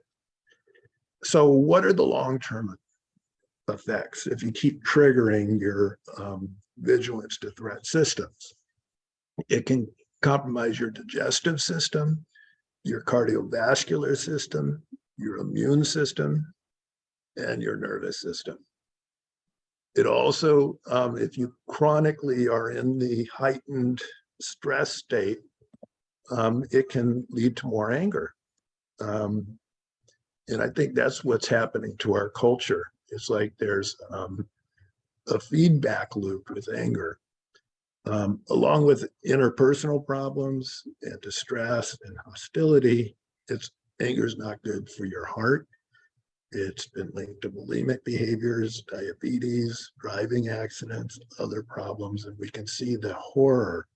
So what are the long-term effects if you keep triggering your vigilance to threat systems? It can compromise your digestive system, your cardiovascular system, your immune system, and your nervous system. It also, if you chronically are in the heightened stress state, it can lead to more anger. And I think that's what's happening to our culture. It's like there's a feedback loop with anger. Along with interpersonal problems and distress and hostility, anger is not good for your heart. It's been linked to bulimic behaviors, diabetes, driving accidents, other problems, and we can see the horror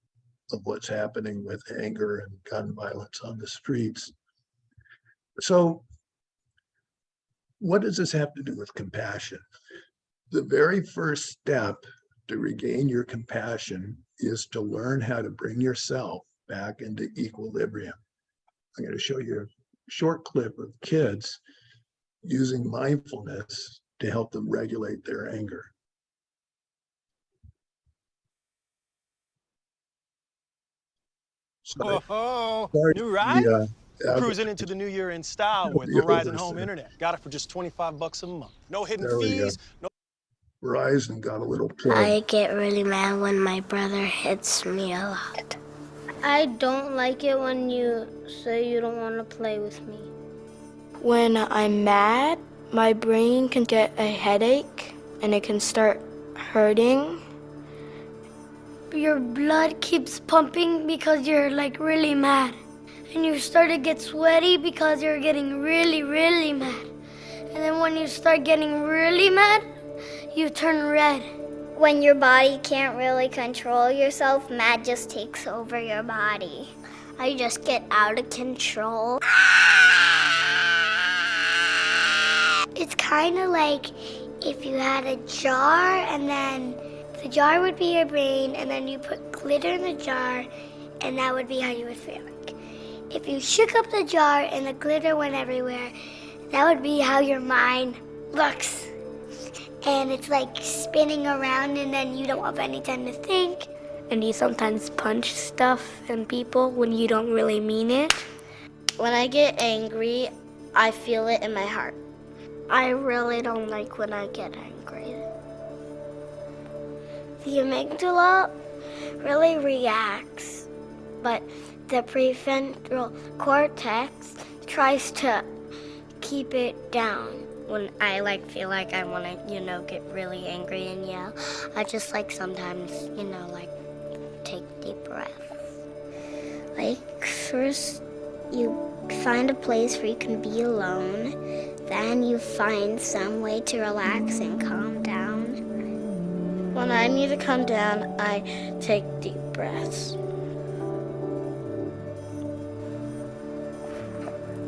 of what's happening with anger and gun violence on the streets. So what does this have to do with compassion? The very first step to regain your compassion is to learn how to bring yourself back into equilibrium. I'm going to show you a short clip of kids using mindfulness to help them regulate their anger. So Oh, start new ride? the, Cruising into the new year in style with the Verizon Home oversight. Internet. Got it for just $25 a month. No hidden There we go. fees. No. Verizon got a little plug. I get really mad when my brother hits me a lot. I don't like it when you say you don't want to play with me. When I'm mad, my brain can get a headache and it can start hurting. Your blood keeps pumping because you're like really mad. And you start to get sweaty because you're getting really, really mad. And then when you start getting really mad, you turn red. When your body can't really control yourself, mad just takes over your body. I just get out of control. It's kind of like if you had a jar and then the jar would be your brain and then you put glitter in the jar and that would be how you would feel like. If you shook up the jar and the glitter went everywhere, that would be how your mind looks. And it's like spinning around and then you don't have any time to think. And you sometimes punch stuff and people when you don't really mean it. When I get angry, I feel it in my heart. I really don't like when I get angry. The amygdala really reacts, but the prefrontal cortex tries to keep it down. When I feel like I want to, get really angry and yell, I just sometimes, take deep breaths. First you find a place where you can be alone, then you find some way to relax and calm down. When I need to calm down, I take deep breaths.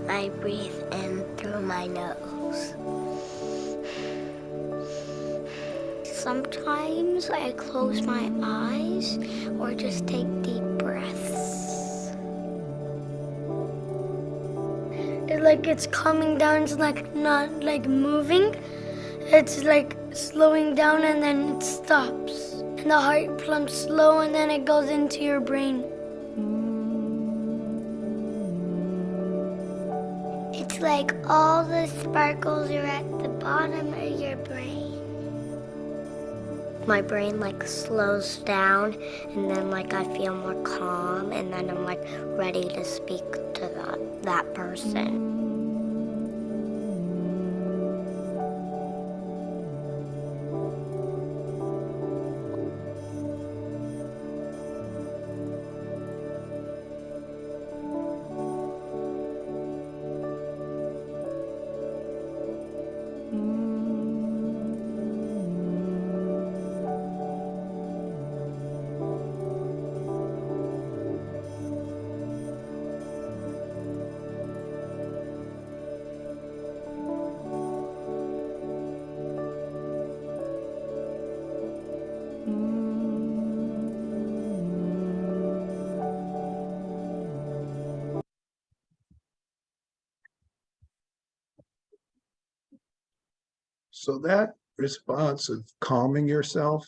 I breathe in through my nose. Sometimes I close my eyes or just take deep breaths. It's coming down, it's not moving. It's slowing down and then it stops. And the heart pumps slow and then it goes into your brain. It's like all the sparkles are at the bottom of your brain. my brain like slows down, and then like I feel more calm, and then I'm like ready to speak to that person. So that response of calming yourself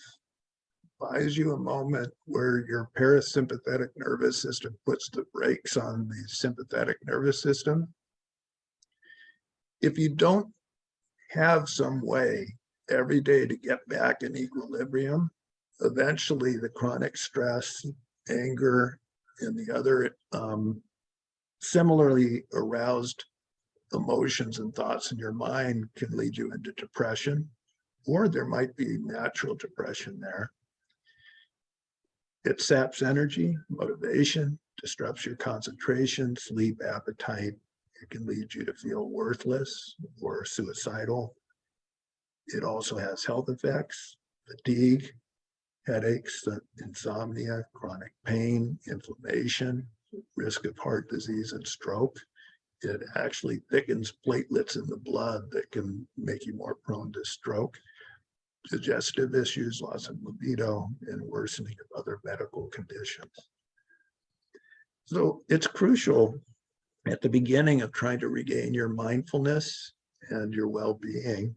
buys you a moment where your parasympathetic nervous system puts the brakes on the sympathetic nervous system. If you don't have some way every day to get back in equilibrium, eventually the chronic stress, anger, and the other similarly aroused emotions and thoughts in your mind can lead you into depression, or there might be natural depression there. It saps energy, motivation, disrupts your concentration, sleep, appetite. It can lead you to feel worthless or suicidal. It also has health effects, fatigue, headaches, insomnia, chronic pain, inflammation, risk of heart disease and stroke. It actually thickens platelets in the blood that can make you more prone to stroke, digestive issues, loss of libido, and worsening of other medical conditions. So it's crucial at the beginning of trying to regain your mindfulness and your well-being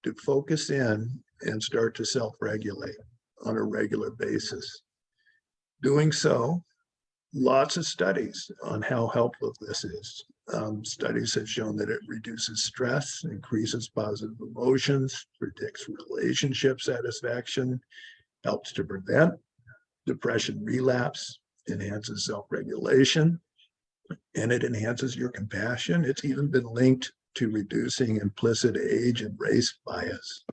to focus in and start to self-regulate on a regular basis. Doing so, lots of studies on how helpful this is. Studies have shown that it reduces stress, increases positive emotions, predicts relationship satisfaction, helps to prevent depression relapse, enhances self-regulation, and it enhances your compassion. It's even been linked to reducing implicit age and race bias.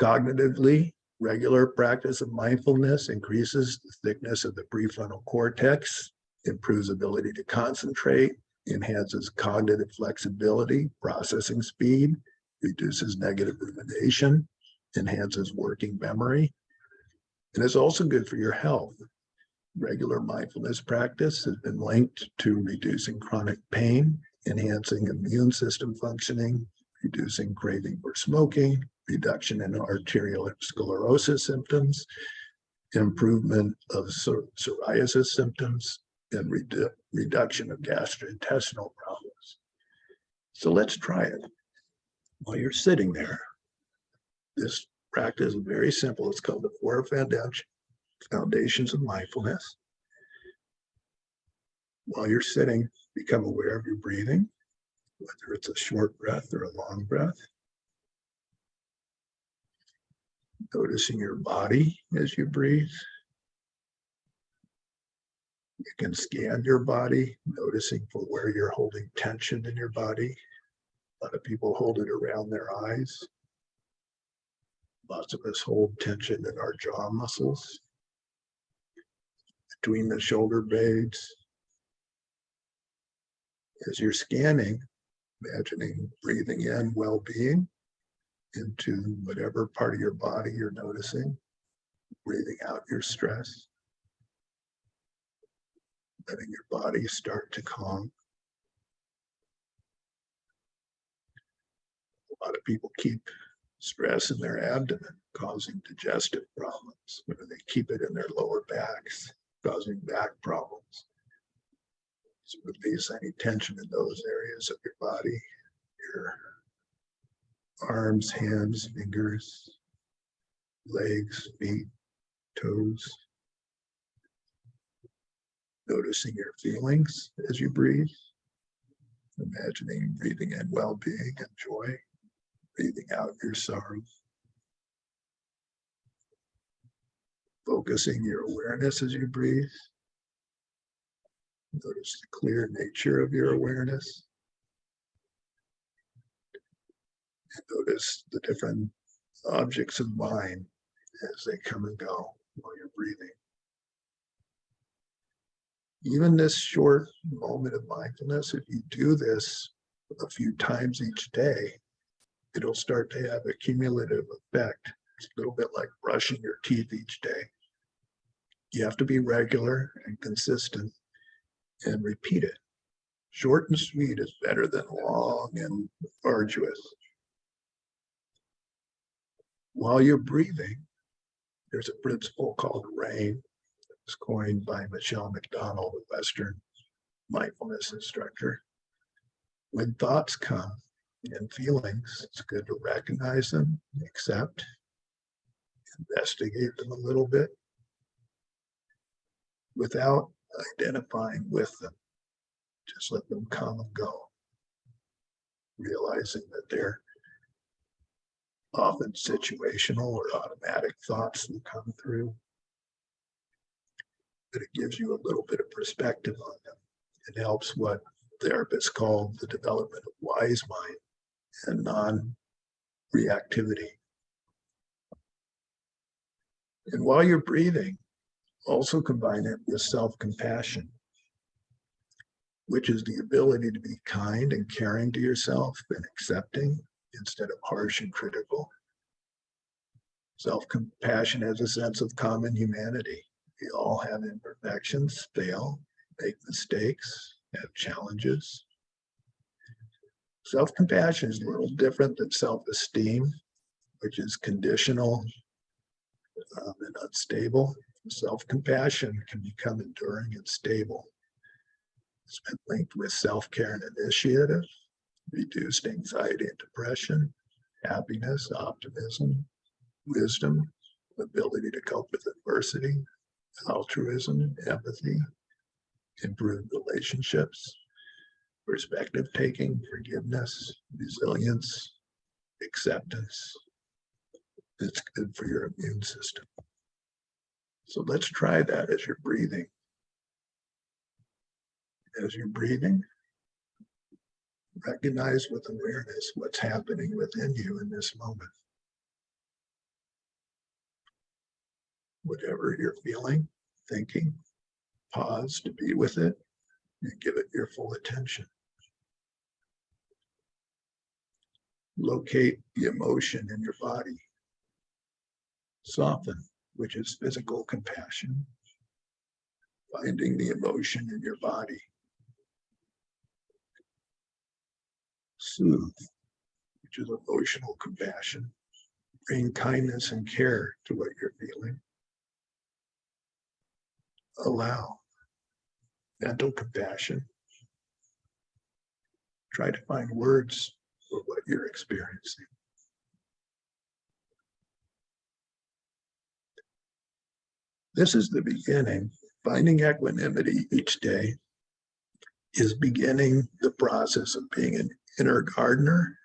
Cognitively, regular practice of mindfulness increases the thickness of the prefrontal cortex, improves ability to concentrate, enhances cognitive flexibility, processing speed, reduces negative rumination, enhances working memory, and is also good for your health. Regular mindfulness practice has been linked to reducing chronic pain, enhancing immune system functioning, reducing craving for smoking, reduction in arterial sclerosis symptoms, improvement of psoriasis symptoms, and reduction of gastrointestinal problems. So let's try it. While you're sitting there, this practice is very simple. It's called the 4 Foundations of Mindfulness. While you're sitting, become aware of your breathing, whether it's a short breath or a long breath. Noticing your body as you breathe. You can scan your body, noticing for where you're holding tension in your body. A lot of people hold it around their eyes. Lots of us hold tension in our jaw muscles, between the shoulder blades. As you're scanning, imagining breathing in well-being into whatever part of your body you're noticing, breathing out your stress, letting your body start to calm. A lot of people keep stress in their abdomen, causing digestive problems. They keep it in their lower backs, causing back problems. So release any tension in those areas of your body, your arms, hands, fingers, legs, feet, toes. Noticing your feelings as you breathe. Imagining breathing in well-being and joy, breathing out your sorrow. focusing your awareness as you breathe. Notice the clear nature of your awareness. And notice the different objects of mind as they come and go while you're breathing. Even this short moment of mindfulness, if you do this a few times each day, it'll start to have a cumulative effect. It's a little bit like brushing your teeth each day. You have to be regular and consistent and repeat it. Short and sweet is better than long and arduous. While you're breathing, there's a principle called RAIN. It's coined by Michelle McDonald, a Western mindfulness instructor. When thoughts come and feelings, it's good to recognize them, accept, investigate them a little bit without identifying with them. Just let them come and go, realizing that they're often situational or automatic thoughts that come through. But it gives you a little bit of perspective on them. It helps what therapists call the development of wise mind and non-reactivity. And while you're breathing, also combine it with self-compassion, which is the ability to be kind and caring to yourself and accepting instead of harsh and critical. Self-compassion has a sense of common humanity. We all have imperfections, fail, make mistakes, have challenges. Self-compassion is a little different than self-esteem, which is conditional and unstable. Self-compassion can become enduring and stable. It's been linked with self-care and initiative, reduced anxiety and depression, happiness, optimism, wisdom, ability to cope with adversity, altruism, empathy, improved relationships, perspective taking, forgiveness, resilience, acceptance. It's good for your immune system. So let's try that as you're breathing. As you're breathing, recognize with awareness what's happening within you in this moment. Whatever you're feeling, thinking, pause to be with it and give it your full attention. Locate the emotion in your body. Soften, which is physical compassion. Finding the emotion in your body. Soothe, which is emotional compassion. Bring kindness and care to what you're feeling. Allow, mental compassion. Try to find words for what you're experiencing. This is the beginning. Finding equanimity each day is beginning the process of being an inner gardener.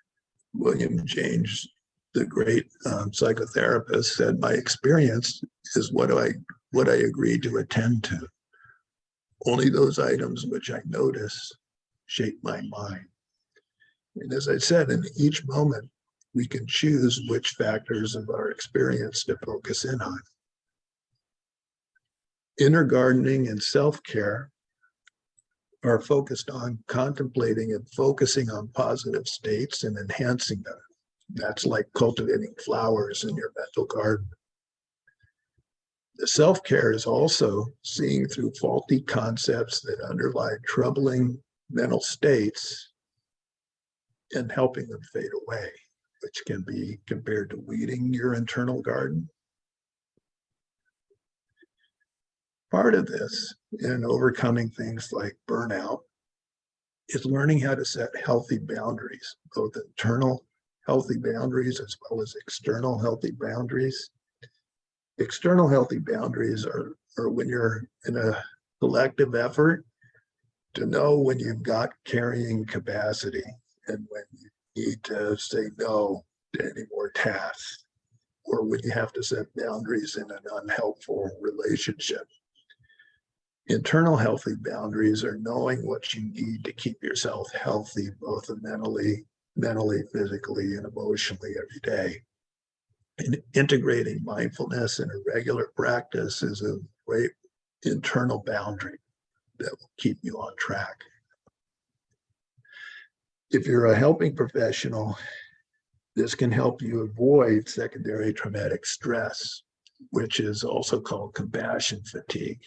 William James, the great psychotherapist, said, "My experience is what I agree to attend to. Only those items which I notice shape my mind." And as I said, in each moment, we can choose which factors of our experience to focus in on. Inner gardening and self-care are focused on contemplating and focusing on positive states and enhancing them. That's like cultivating flowers in your mental garden. The self-care is also seeing through faulty concepts that underlie troubling mental states and helping them fade away, which can be compared to weeding your internal garden. Part of this in overcoming things like burnout is learning how to set healthy boundaries, both internal healthy boundaries as well as external healthy boundaries. External healthy boundaries are when you're in a collective effort to know when you've got carrying capacity and when you need to say no to any more tasks. or when you have to set boundaries in an unhelpful relationship. Internal healthy boundaries are knowing what you need to keep yourself healthy, both mentally, physically, and emotionally every day. And integrating mindfulness in a regular practice is a great internal boundary that will keep you on track. If you're a helping professional, this can help you avoid secondary traumatic stress, which is also called compassion fatigue.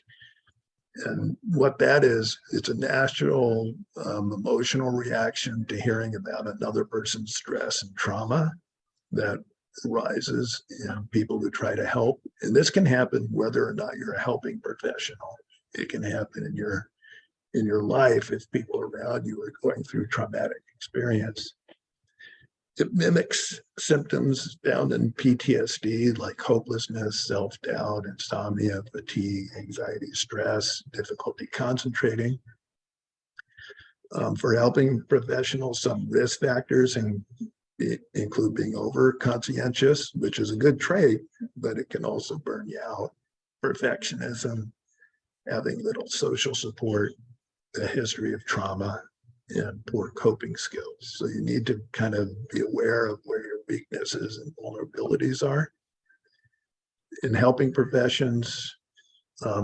And what that is, it's a natural emotional reaction to hearing about another person's stress and trauma that arises in people who try to help. And this can happen whether or not you're a helping professional. It can happen in your life if people around you are going through traumatic experience. It mimics symptoms found in PTSD like hopelessness, self-doubt, insomnia, fatigue, anxiety, stress, difficulty concentrating. For helping professionals, some risk factors include being over conscientious, which is a good trait, but it can also burn you out. Perfectionism, having little social support, a history of trauma, and poor coping skills. So you need to kind of be aware of where your weaknesses and vulnerabilities are. In helping professions, a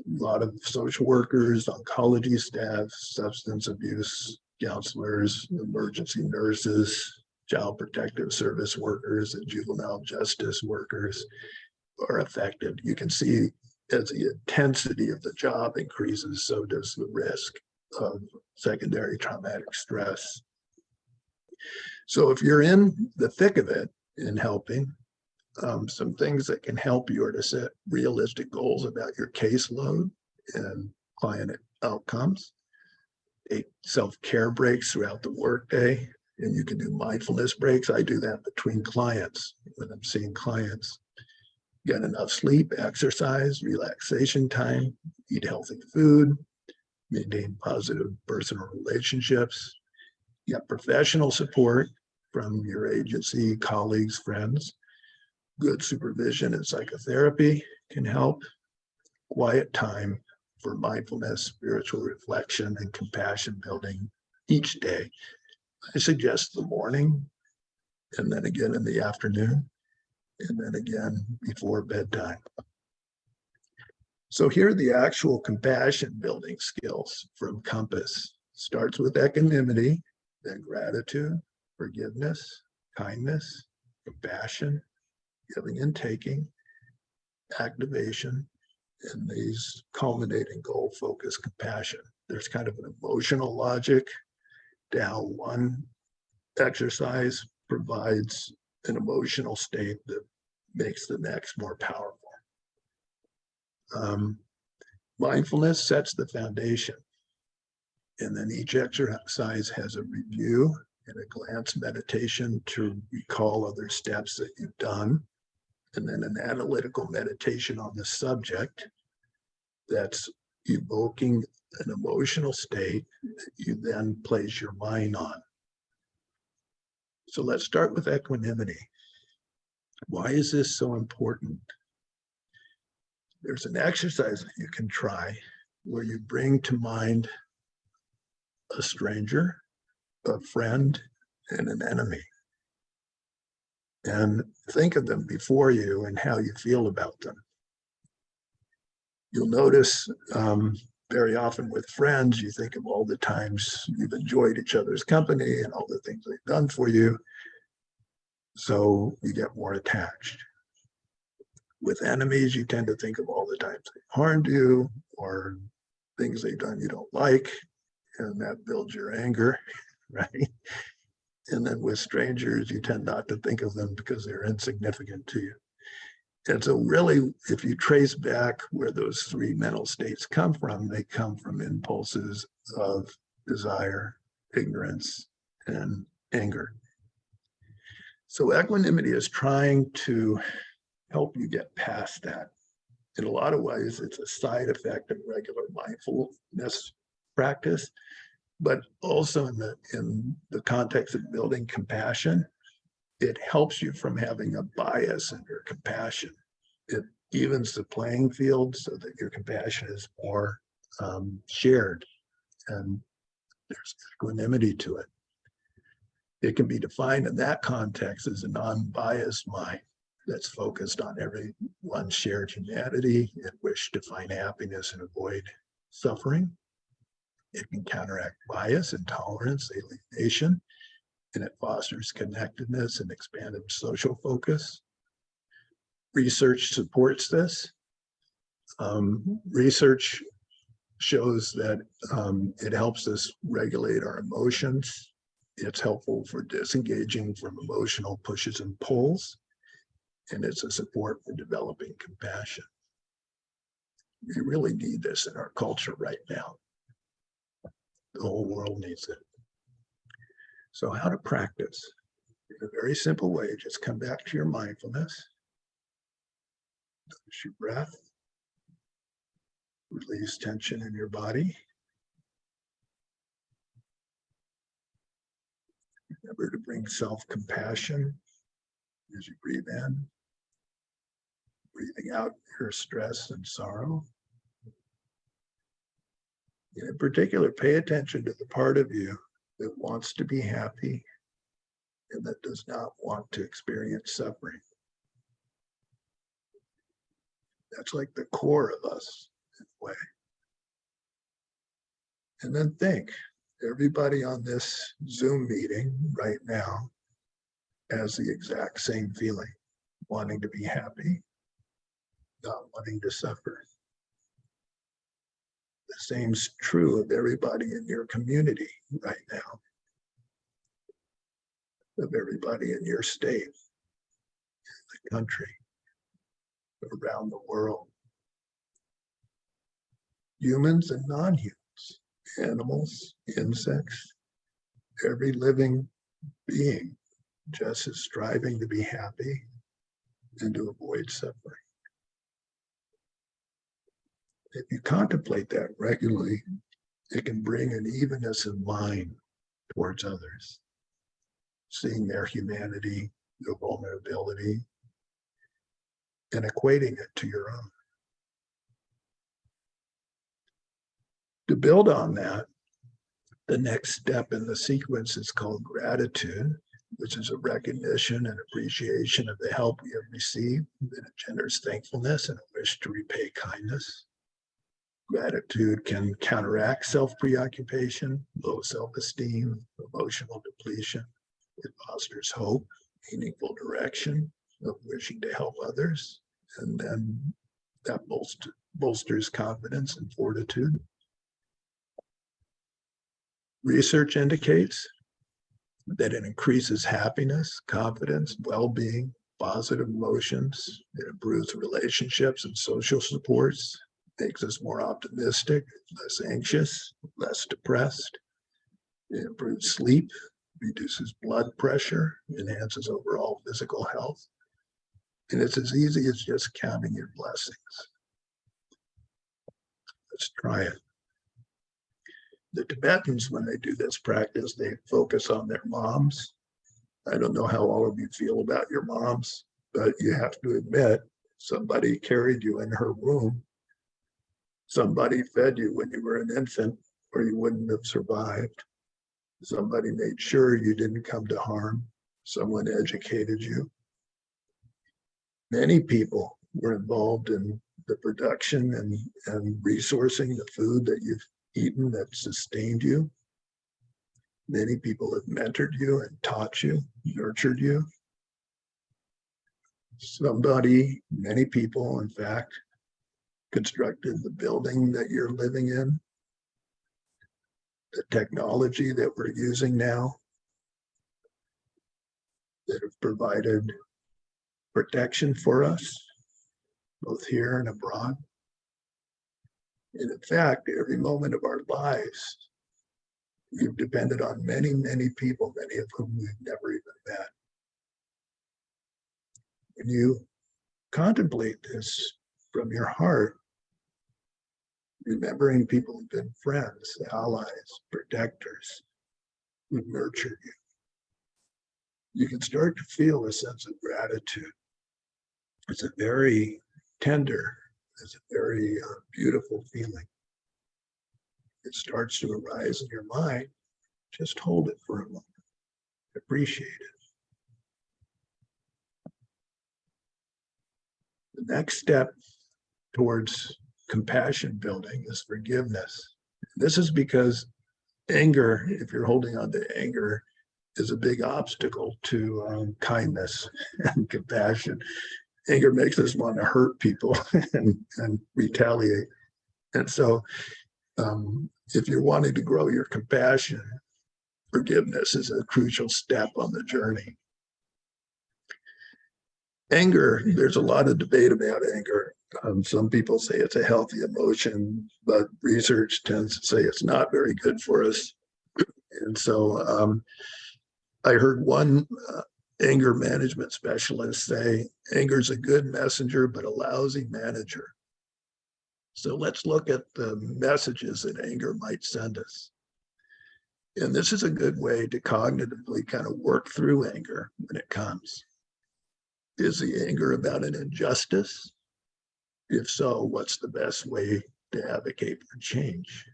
lot of social workers, oncology staff, substance abuse counselors, emergency nurses, child protective service workers, and juvenile justice workers are affected. You can see as the intensity of the job increases, so does the risk of secondary traumatic stress. So if you're in the thick of it in helping, some things that can help you are to set realistic goals about your caseload and client outcomes. Take self-care breaks throughout the workday, and you can do mindfulness breaks. I do that between clients when I'm seeing clients. Get enough sleep, exercise, relaxation time, eat healthy food, maintain positive personal relationships, get professional support from your agency, colleagues, friends. Good supervision and psychotherapy can help. Quiet time for mindfulness, spiritual reflection, and compassion building each day. I suggest the morning, and then again in the afternoon, and then again before bedtime. So here are the actual compassion building skills from Compass. Starts with equanimity, then gratitude, forgiveness, kindness, compassion, giving and taking, activation, and these culminating goal-focused compassion. There's kind of an emotional logic to how one exercise provides an emotional state that makes the next more powerful. Mindfulness sets the foundation, and then each exercise has a review and a glance meditation to recall other steps that you've done, and then an analytical meditation on the subject that's evoking an emotional state that you then place your mind on. So let's start with equanimity. Why is this so important? There's an exercise that you can try where you bring to mind a stranger, a friend, and an enemy. And think of them before you and how you feel about them. You'll notice very often with friends, you think of all the times you've enjoyed each other's company and all the things they've done for you. So you get more attached. With enemies, you tend to think of all the times they harmed you or things they've done you don't like, and that builds your anger, right? And then with strangers, you tend not to think of them because they're insignificant to you. And so really, if you trace back where those three mental states come from, they come from impulses of desire, ignorance, and anger. So equanimity is trying to help you get past that. In a lot of ways, it's a side effect of regular mindfulness practice, but also in the context of building compassion, it helps you from having a bias in your compassion. It evens the playing field so that your compassion is more shared, and there's equanimity to it. It can be defined in that context as a non-biased mind that's focused on everyone's shared humanity and wish to find happiness and avoid suffering. It can counteract bias, intolerance, alienation, and it fosters connectedness and expanded social focus. Research supports this. Research shows that it helps us regulate our emotions. It's helpful for disengaging from emotional pushes and pulls, and it's a support for developing compassion. We really need this in our culture right now. The whole world needs it. So how to practice? In a very simple way, just come back to your mindfulness. Notice your breath. Release tension in your body. Remember to bring self-compassion as you breathe in. Breathing out your stress and sorrow. In particular, pay attention to the part of you that wants to be happy and that does not want to experience suffering. That's like the core of us in a way. And then think, everybody on this Zoom meeting right now has the exact same feeling, wanting to be happy, not wanting to suffer. The same's true of everybody in your community right now, of everybody in your state, the country, around the world. Humans and non-humans, animals, insects, every living being just is striving to be happy and to avoid suffering. If you contemplate that regularly, it can bring an evenness of mind towards others, seeing their humanity, their vulnerability, and equating it to your own. To build on that, the next step in the sequence is called gratitude, which is a recognition and appreciation of the help we have received, and it generates thankfulness and a wish to repay kindness. Gratitude can counteract self-preoccupation, low self-esteem, emotional depletion. It fosters hope, meaningful direction of wishing to help others, and then that bolsters confidence and fortitude. Research indicates that it increases happiness, confidence, well-being, positive emotions. It improves relationships and social supports, makes us more optimistic, less anxious, less depressed. It improves sleep, reduces blood pressure, enhances overall physical health. And it's as easy as just counting your blessings. Let's try it. The Tibetans, when they do this practice, they focus on their moms. I don't know how all of you feel about your moms, but you have to admit, somebody carried you in her womb. Somebody fed you when you were an infant, or you wouldn't have survived. Somebody made sure you didn't come to harm. Someone educated you. Many people were involved in the production and resourcing the food that you've eaten that sustained you. Many people have mentored you and taught you, nurtured you. Many people, in fact, constructed the building that you're living in, the technology that we're using now, that have provided protection for us, both here and abroad. And in fact, every moment of our lives, we've depended on many, many people, many of whom we've never even met. When you contemplate this from your heart, remembering people who've been friends, allies, protectors, who've nurtured you, you can start to feel a sense of gratitude. It's a very tender, it's a very beautiful feeling. It starts to arise in your mind. Just hold it for a moment. Appreciate it. The next step towards compassion building is forgiveness. This is because anger, if you're holding on to anger, is a big obstacle to kindness and compassion. Anger makes us want to hurt people and retaliate. And so if you're wanting to grow your compassion, forgiveness is a crucial step on the journey. Anger, there's a lot of debate about anger. Some people say it's a healthy emotion, but research tends to say it's not very good for us. And so I heard one anger management specialist say, anger is a good messenger, but a lousy manager. So let's look at the messages that anger might send us. And this is a good way to cognitively kind of work through anger when it comes. Is the anger about an injustice? If so, what's the best way to advocate for change?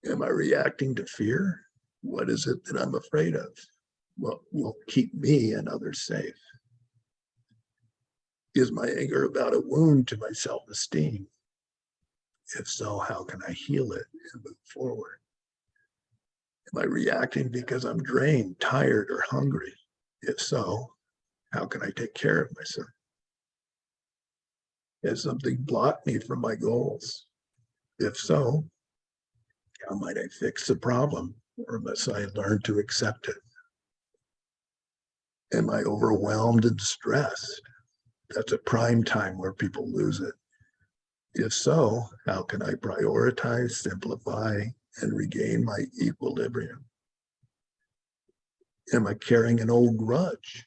Am I reacting to fear? What is it that I'm afraid of? What will keep me and others safe? Is my anger about a wound to my self-esteem? If so, how can I heal it and move forward? Am I reacting because I'm drained, tired, or hungry? If so, how can I take care of myself? Has something blocked me from my goals? If so, how might I fix the problem, or must I learn to accept it? Am I overwhelmed and stressed? That's a prime time where people lose it. If so, how can I prioritize, simplify, and regain my equilibrium? Am I carrying an old grudge?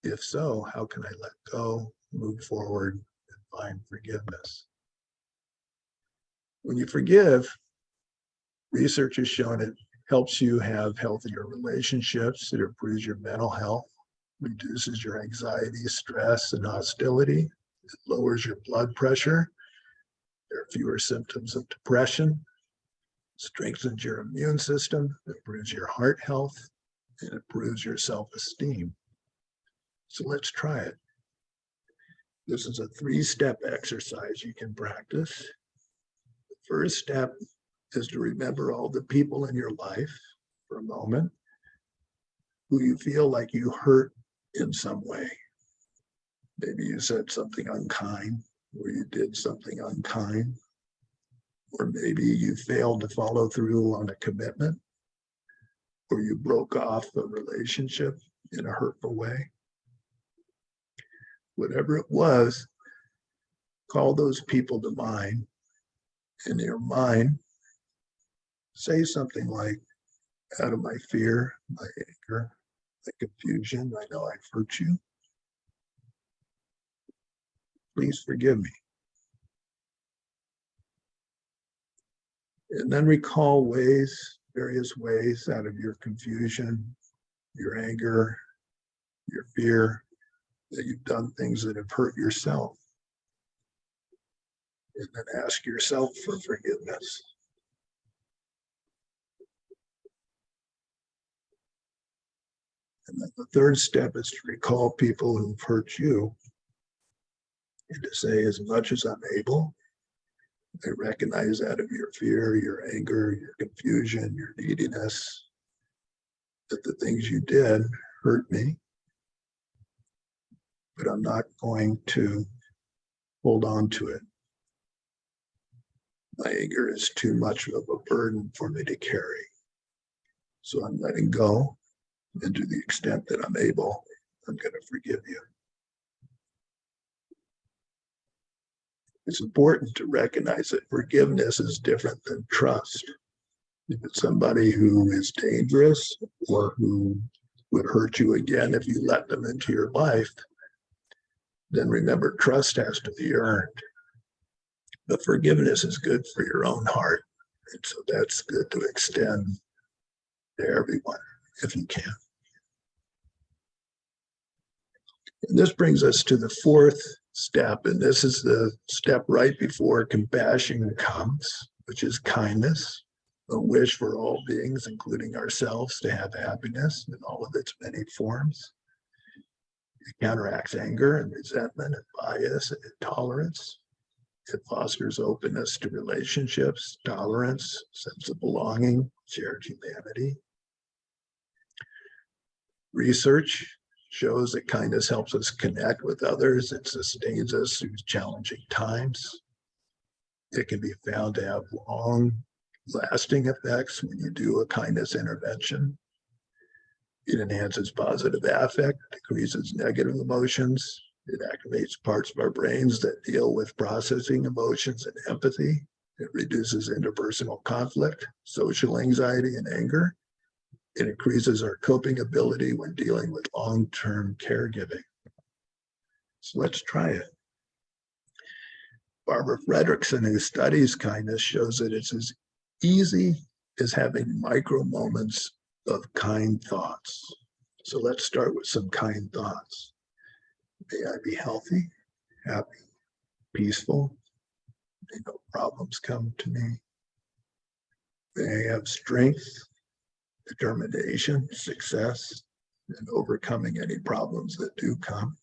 If so, how can I let go, move forward, and find forgiveness? When you forgive, research has shown it helps you have healthier relationships. It improves your mental health, reduces your anxiety, stress, and hostility. It lowers your blood pressure. There are fewer symptoms of depression, strengthens your immune system, improves your heart health, and improves your self-esteem. So let's try it. This is a 3-step exercise you can practice. The first step is to remember all the people in your life for a moment who you feel like you hurt in some way. Maybe you said something unkind, or you did something unkind, or maybe you failed to follow through on a commitment, or you broke off a relationship in a hurtful way. Whatever it was, call those people to mind. In your mind, say something like, out of my fear, my anger, my confusion, I know I've hurt you. Please forgive me. And then recall various ways out of your confusion, your anger, your fear, that you've done things that have hurt yourself. And then ask yourself for forgiveness. And then the third step is to recall people who've hurt you and to say, as much as I'm able, I recognize out of your fear, your anger, your confusion, your neediness, that the things you did hurt me, but I'm not going to hold on to it. My anger is too much of a burden for me to carry. So I'm letting go, and to the extent that I'm able, I'm going to forgive you. It's important to recognize that forgiveness is different than trust. If it's somebody who is dangerous or who would hurt you again if you let them into your life, then remember, trust has to be earned. But forgiveness is good for your own heart. And so that's good to extend to everyone if you can. And this brings us to the fourth step, and this is the step right before compassion comes, which is kindness, a wish for all beings, including ourselves, to have happiness in all of its many forms. It counteracts anger and resentment and bias and intolerance. It fosters openness to relationships, tolerance, sense of belonging, shared humanity. Research shows that kindness helps us connect with others. It sustains us through challenging times. It can be found to have long-lasting effects when you do a kindness intervention. It enhances positive affect, decreases negative emotions. It activates parts of our brains that deal with processing emotions and empathy. It reduces interpersonal conflict, social anxiety, and anger. It increases our coping ability when dealing with long-term caregiving. So let's try it. Barbara Fredrickson, who studies kindness, shows that it's as easy as having micro moments of kind thoughts. So let's start with some kind thoughts. May I be healthy, happy, peaceful. May no problems come to me. May I have strength, determination, success, and overcoming any problems that do come.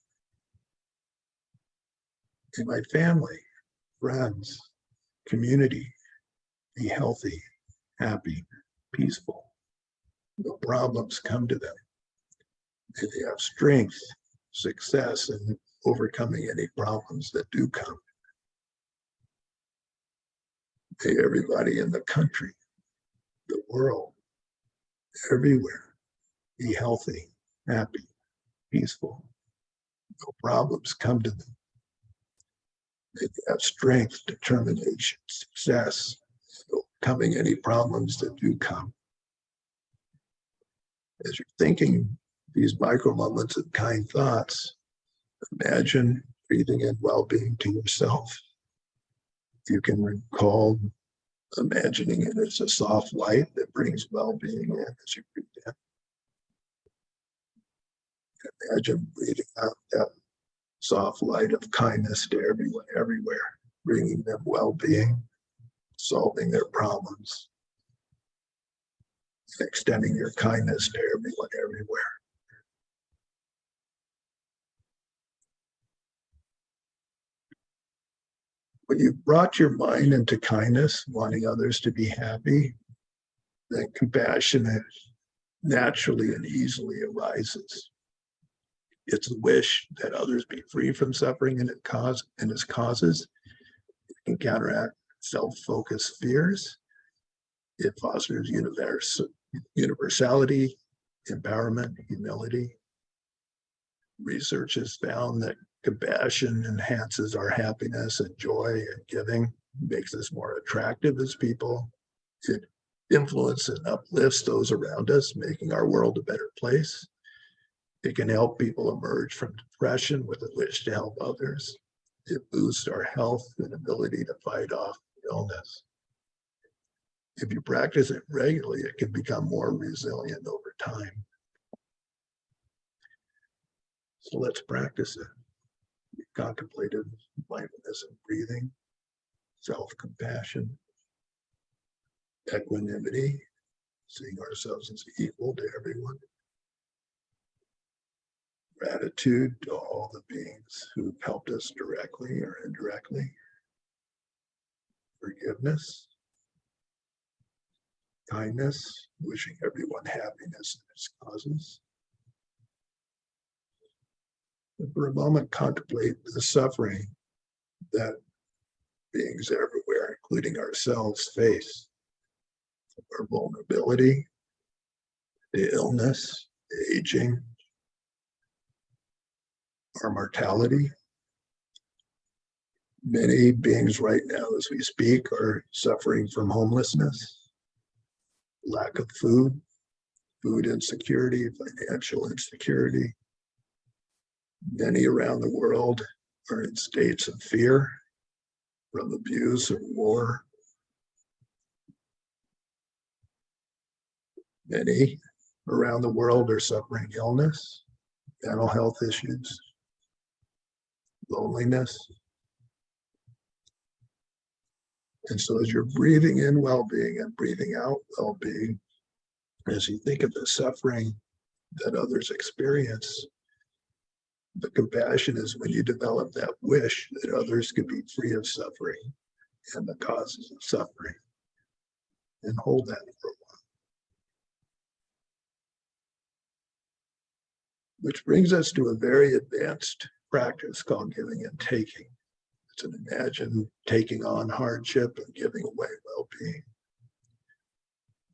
In my family, friends, community, be healthy, happy, peaceful. No problems come to them. May they have strength, success, and overcoming any problems that do come. May everybody in the country, the world, everywhere, be healthy, happy, peaceful. No problems come to them. May they have strength, determination, success, overcoming any problems that do come. As you're thinking these micro moments of kind thoughts, imagine breathing in well-being to yourself. You can recall imagining it as a soft light that brings well-being in as you breathe in. Imagine breathing out that soft light of kindness to everyone, everywhere, bringing them well-being, solving their problems, extending your kindness to everyone, everywhere. When you've brought your mind into kindness, wanting others to be happy, then compassion naturally and easily arises. It's a wish that others be free from suffering and its causes. It can counteract self-focused fears. It fosters universality, empowerment, humility. Research has found that compassion enhances our happiness and joy and giving, makes us more attractive as people. It influences and uplifts those around us, making our world a better place. It can help people emerge from depression with a wish to help others. It boosts our health and ability to fight off illness. If you practice it regularly, it can become more resilient over time. So let's practice it. We contemplated mindfulness and breathing, self-compassion, equanimity, seeing ourselves as equal to everyone, gratitude to all the beings who've helped us directly or indirectly, forgiveness, kindness, wishing everyone happiness in its causes. And for a moment, contemplate the suffering that beings everywhere, including ourselves, face. Our vulnerability, the illness, the aging, our mortality. Many beings right now, as we speak, are suffering from homelessness, lack of food, food insecurity, financial insecurity. Many around the world are in states of fear from abuse or war. Many around the world are suffering illness, mental health issues, loneliness. And so as you're breathing in well-being and breathing out well-being, as you think of the suffering that others experience, the compassion is when you develop that wish that others could be free of suffering and the causes of suffering, and hold that for a while. Which brings us to a very advanced practice called giving and taking. It's an imagine taking on hardship and giving away well-being.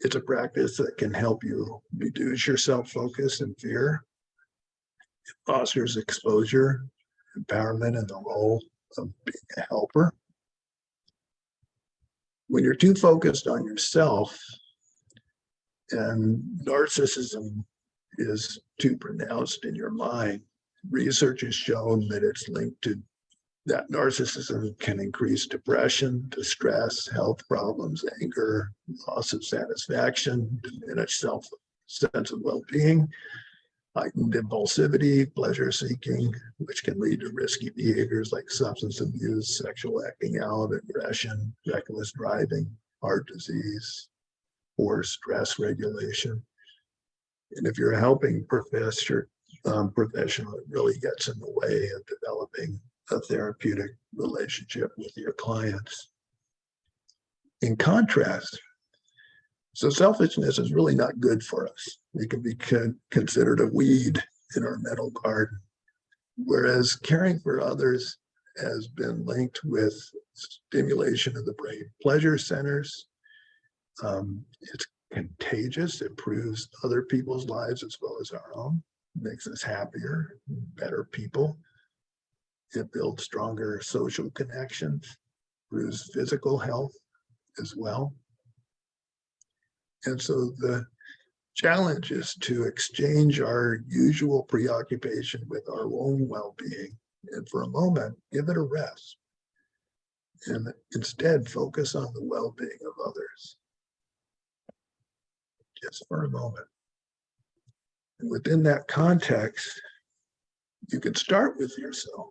It's a practice that can help you reduce your self-focus and fear. It fosters exposure, empowerment, and the role of being a helper. When you're too focused on yourself and narcissism is too pronounced in your mind, research has shown that it's linked to that narcissism can increase depression, distress, health problems, anger, loss of satisfaction, diminished sense of well-being, heightened impulsivity, pleasure seeking, which can lead to risky behaviors like substance abuse, sexual acting out, aggression, reckless driving, heart disease, poor stress regulation. And if you're a helping professional, it really gets in the way of developing a therapeutic relationship with your clients. In contrast, so selfishness is really not good for us. It can be considered a weed in our mental garden, whereas caring for others has been linked with stimulation of the brain pleasure centers. It's contagious. It improves other people's lives as well as our own, makes us happier, better people. It builds stronger social connections, improves physical health as well. And so the challenge is to exchange our usual preoccupation with our own well-being and for a moment, give it a rest and instead focus on the well-being of others. Just for a moment. And within that context, you can start with yourself.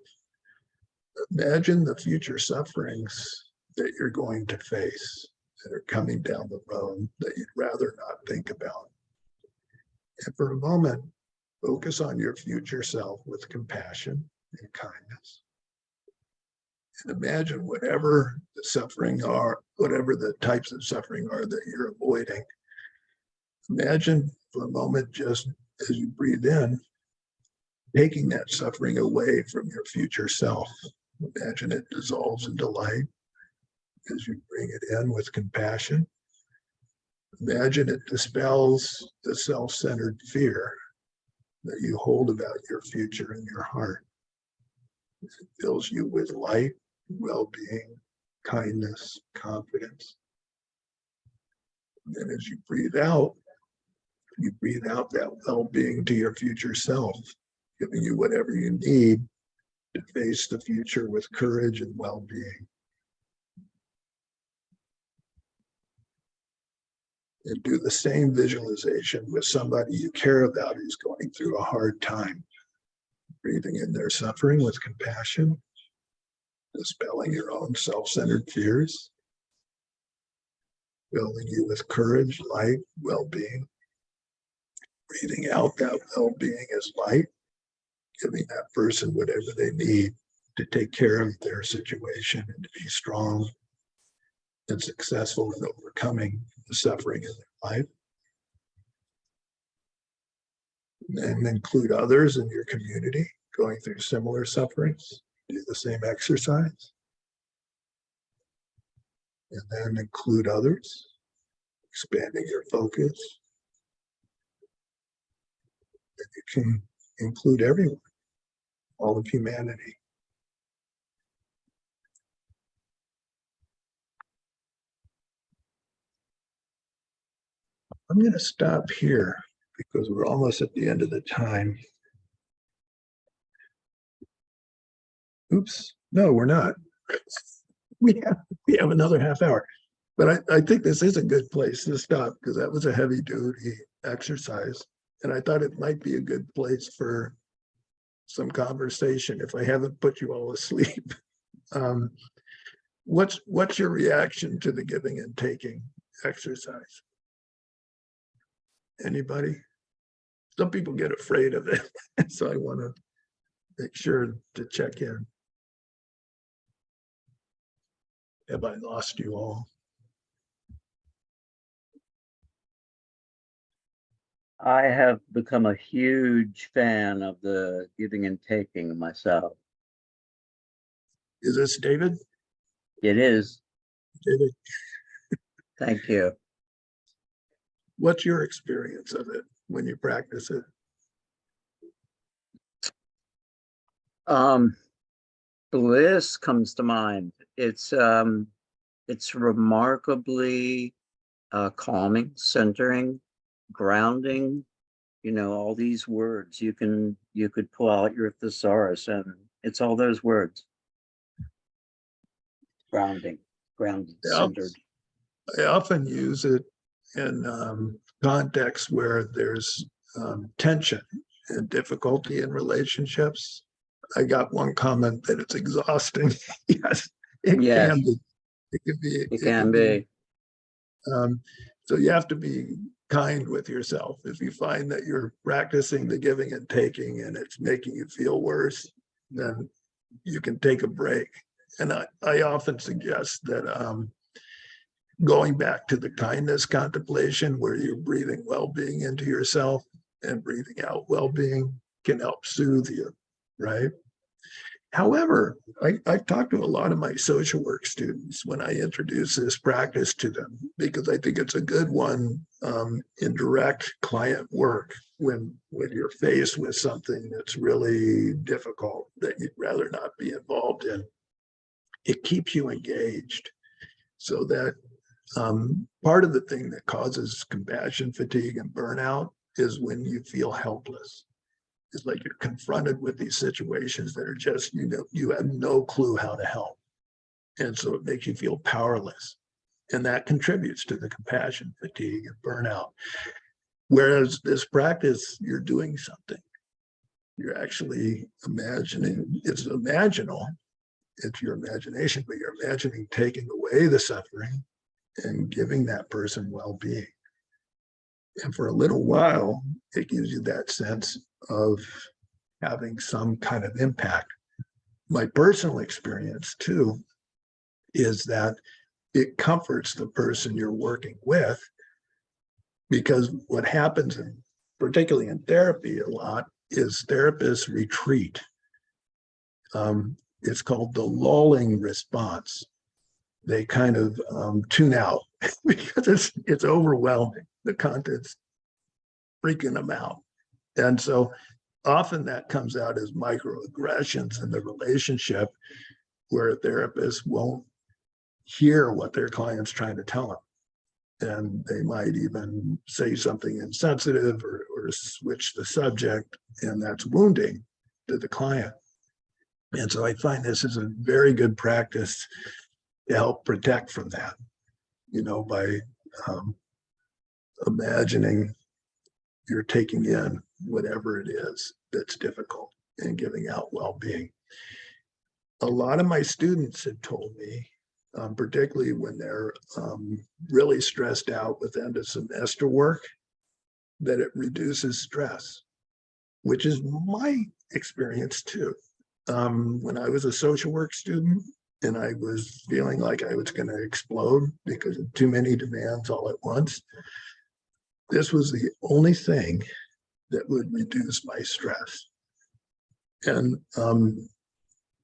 Imagine the future sufferings that you're going to face that are coming down the road that you'd rather not think about. And for a moment, focus on your future self with compassion and kindness. And imagine whatever the suffering are, whatever the types of suffering are that you're avoiding. Imagine for a moment, just as you breathe in, taking that suffering away from your future self. Imagine it dissolves into light as you bring it in with compassion. Imagine it dispels the self-centered fear that you hold about your future in your heart. It fills you with light, well-being, kindness, confidence. And then as you breathe out that well-being to your future self, giving you whatever you need to face the future with courage and well-being. And do the same visualization with somebody you care about who's going through a hard time. Breathing in their suffering with compassion, dispelling your own self-centered fears, filling you with courage, light, well-being. Breathing out that well-being as light, giving that person whatever they need to take care of their situation and to be strong and successful in overcoming the suffering in their life. And include others in your community going through similar sufferings. Do the same exercise. And then include others, expanding your focus. And you can include everyone, all of humanity. I'm going to stop here because we're almost at the end of the time. Oops, no, we're not. We have another half hour. But I think this is a good place to stop because that was a heavy duty exercise. And I thought it might be a good place for some conversation if I haven't put you all asleep. Um, what's your reaction to the giving and taking exercise? Anybody? Some people get afraid of it, so I want to make sure to check in. Have I lost you all? I have become a huge fan of the giving and taking myself. Is this David? It is. David, Thank you. what's your experience of it when you practice it? Bliss comes to mind. It's remarkably calming, centering, grounding. You know, all these words you could pull out your thesaurus, and it's all those words. Grounding, grounded, centered. I often use it in contexts where there's tension and difficulty in relationships. I got one comment that it's exhausting. Yes, it Yes. can be. It can be. It can be. So you have to be kind with yourself. If you find that you're practicing the giving and taking and it's making you feel worse, then you can take a break. And I often suggest that going back to the kindness contemplation where you're breathing well-being into yourself and breathing out well-being can help soothe you, right? However, I've talked to a lot of my social work students when I introduce this practice to them, because I think it's a good one in direct client work when you're faced with something that's really difficult that you'd rather not be involved in. It keeps you engaged so that part of the thing that causes compassion fatigue and burnout is when you feel helpless. It's like you're confronted with these situations that are just, you have no clue how to help. And so it makes you feel powerless. And that contributes to the compassion fatigue and burnout. Whereas this practice, you're doing something. You're actually imagining, it's imaginal, it's your imagination, but you're imagining taking away the suffering and giving that person well-being. And for a little while, it gives you that sense of having some kind of impact. My personal experience too is that it comforts the person you're working with, because what happens, particularly in therapy a lot, is therapists retreat. It's called the lulling response. They kind of tune out because it's overwhelming. The content's freaking them out. And so often that comes out as microaggressions in the relationship where a therapist won't hear what their client's trying to tell them. And they might even say something insensitive or switch the subject, and that's wounding to the client. And so I find this is a very good practice to help protect from that, by imagining you're taking in whatever it is that's difficult and giving out well-being. A lot of my students had told me, particularly when they're really stressed out with end of semester work, that it reduces stress, which is my experience too. When I was a social work student and I was feeling like I was going to explode because of too many demands all at once, this was the only thing that would reduce my stress. And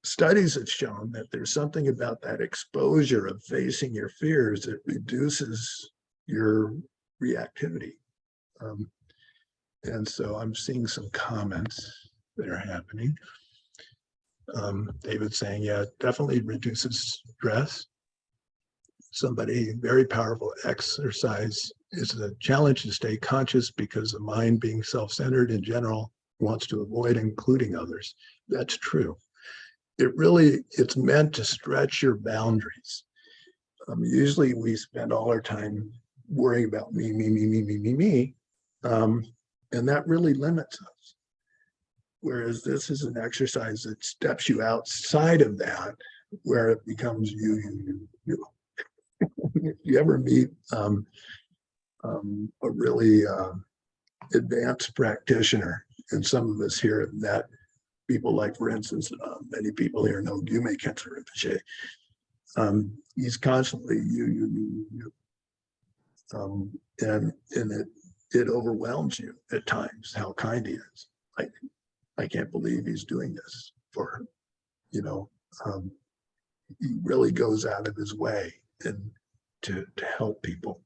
studies have shown that there's something about that exposure of facing your fears that reduces your reactivity. And so I'm seeing some comments that are happening. David saying, yeah, it definitely reduces stress. Somebody, very powerful exercise is a challenge to stay conscious because the mind, being self-centered in general, wants to avoid including others. That's true. It's meant to stretch your boundaries. Usually we spend all our time worrying about me. And that really limits us. Whereas this is an exercise that steps you outside of that, where it becomes you. If you ever meet a really advanced practitioner, and some of us here have met people like, for instance, many people here know Gume Kensei Rinpoche. He's constantly you. And it overwhelms you at times how kind he is. Like, I can't believe he's doing this for, he really goes out of his way and to help people.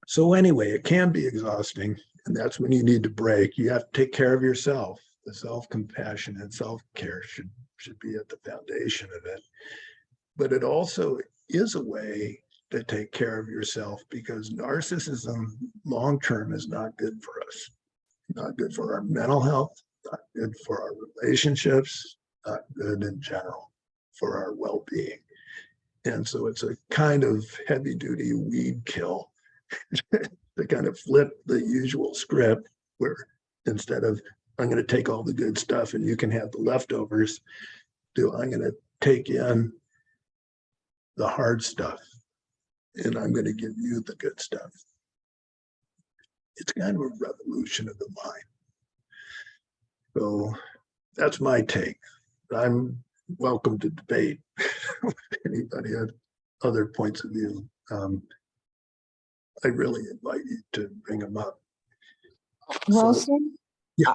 So anyway, it can be exhausting, and that's when you need to break. You have to take care of yourself. The self-compassion and self-care should be at the foundation of it. But it also is a way to take care of yourself, because narcissism long-term is not good for us. Not good for our mental health, not good for our relationships, not good in general for our well-being. And so it's a kind of heavy-duty weed kill to kind of flip the usual script, where instead of I'm going to take all the good stuff and you can have the leftovers, I'm going to take in the hard stuff and I'm going to give you the good stuff. It's kind of a revolution of the mind. So that's my take. I'm welcome to debate with anybody had other points of view. I really invite you to bring them up. Wilson? Yeah.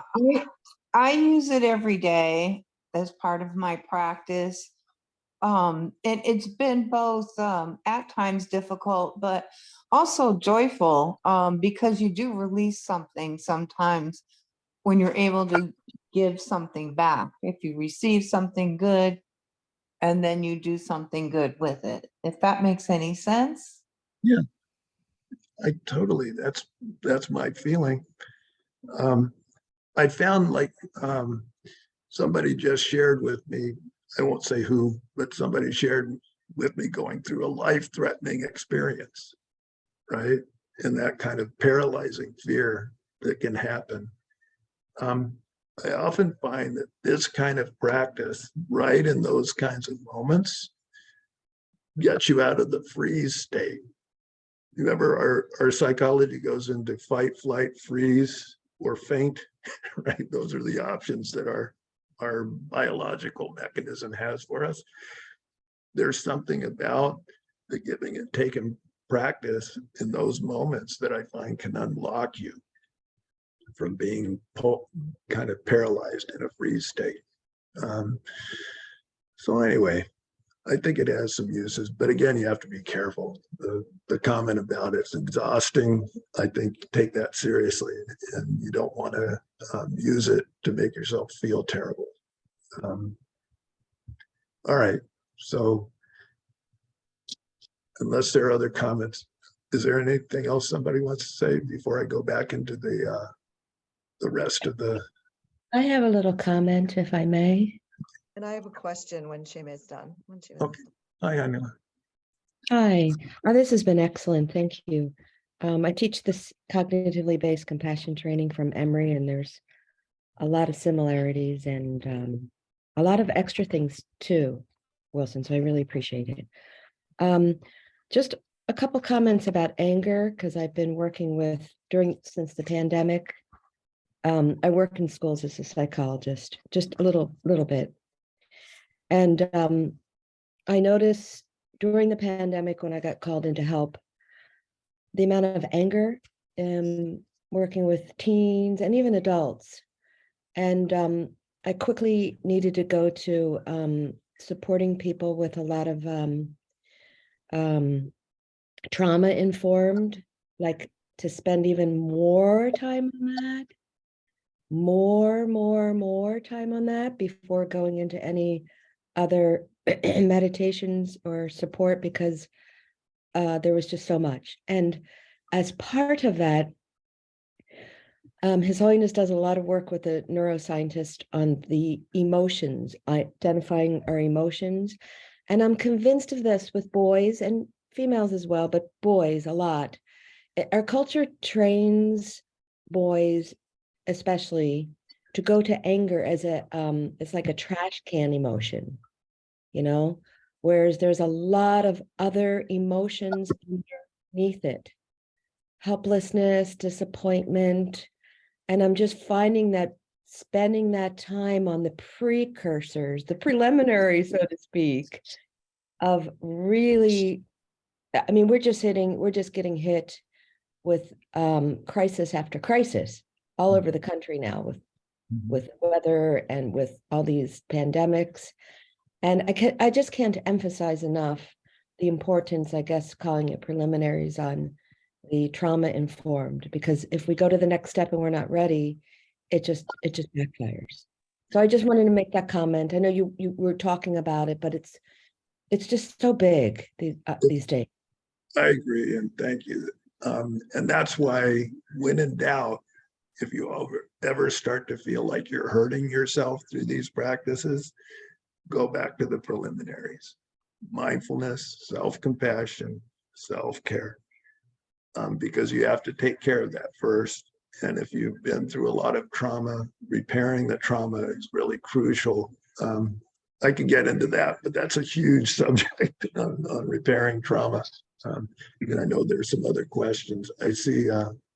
I use it every day as part of my practice. And it's been both at times difficult, but also joyful, because you do release something sometimes when you're able to give something back. If you receive something good and then you do something good with it, if that makes any sense. Yeah, I totally, that's my feeling. I found like somebody just shared with me, I won't say who, but somebody shared with me going through a life-threatening experience, right? And that kind of paralyzing fear that can happen. I often find that this kind of practice, right in those kinds of moments, gets you out of the freeze state. Remember, our psychology goes into fight, flight, freeze, or faint, right? Those are the options that our biological mechanism has for us. There's something about the giving and taking practice in those moments that I find can unlock you from being kind of paralyzed in a freeze state. So anyway, I think it has some uses, but again, you have to be careful. The comment about it's exhausting, I think take that seriously, and you don't want to use it to make yourself feel terrible. All right, so unless there are other comments, is there anything else somebody wants to say before I go back into the rest of the? I have a little comment, if I may. And I have a question when Shima is done. Okay. Hi, Anila. Hi, this has been excellent. Thank you. I teach this cognitively based compassion training from Emory, and there's a lot of similarities and a lot of extra things too, Wilson. So I really appreciate it. Just a couple comments about anger, because I've been working with since the pandemic. I work in schools as a psychologist, just a little bit. And I noticed during the pandemic, when I got called in to help, the amount of anger working with teens and even adults. And I quickly needed to go to supporting people with a lot of trauma informed, like to spend even more time on that, more time on that before going into any other meditations or support, because there was just so much. And as part of that, His Holiness does a lot of work with a neuroscientist on the emotions, identifying our emotions. And I'm convinced of this with boys and females as well, but boys a lot. Our culture trains boys, especially, to go to anger as it's like a trash can emotion, you know, whereas there's a lot of other emotions underneath it, helplessness, disappointment. And I'm just finding that spending that time on the precursors, the preliminary, so to speak, of really, I mean, we're just getting hit with crisis after crisis all over the country now with weather and with all these pandemics. And I just can't emphasize enough the importance, I guess, calling it preliminaries on the trauma informed, because if we go to the next step and we're not ready, it just backfires. So I just wanted to make that comment. I know you were talking about it, but it's just so big these days. I agree, and thank you. And that's why, when in doubt, if you ever start to feel like you're hurting yourself through these practices, go back to the preliminaries: mindfulness, self-compassion, self-care, because you have to take care of that first. And if you've been through a lot of trauma, repairing the trauma is really crucial. I could get into that, but that's a huge subject on repairing trauma. And I know there's some other questions. I see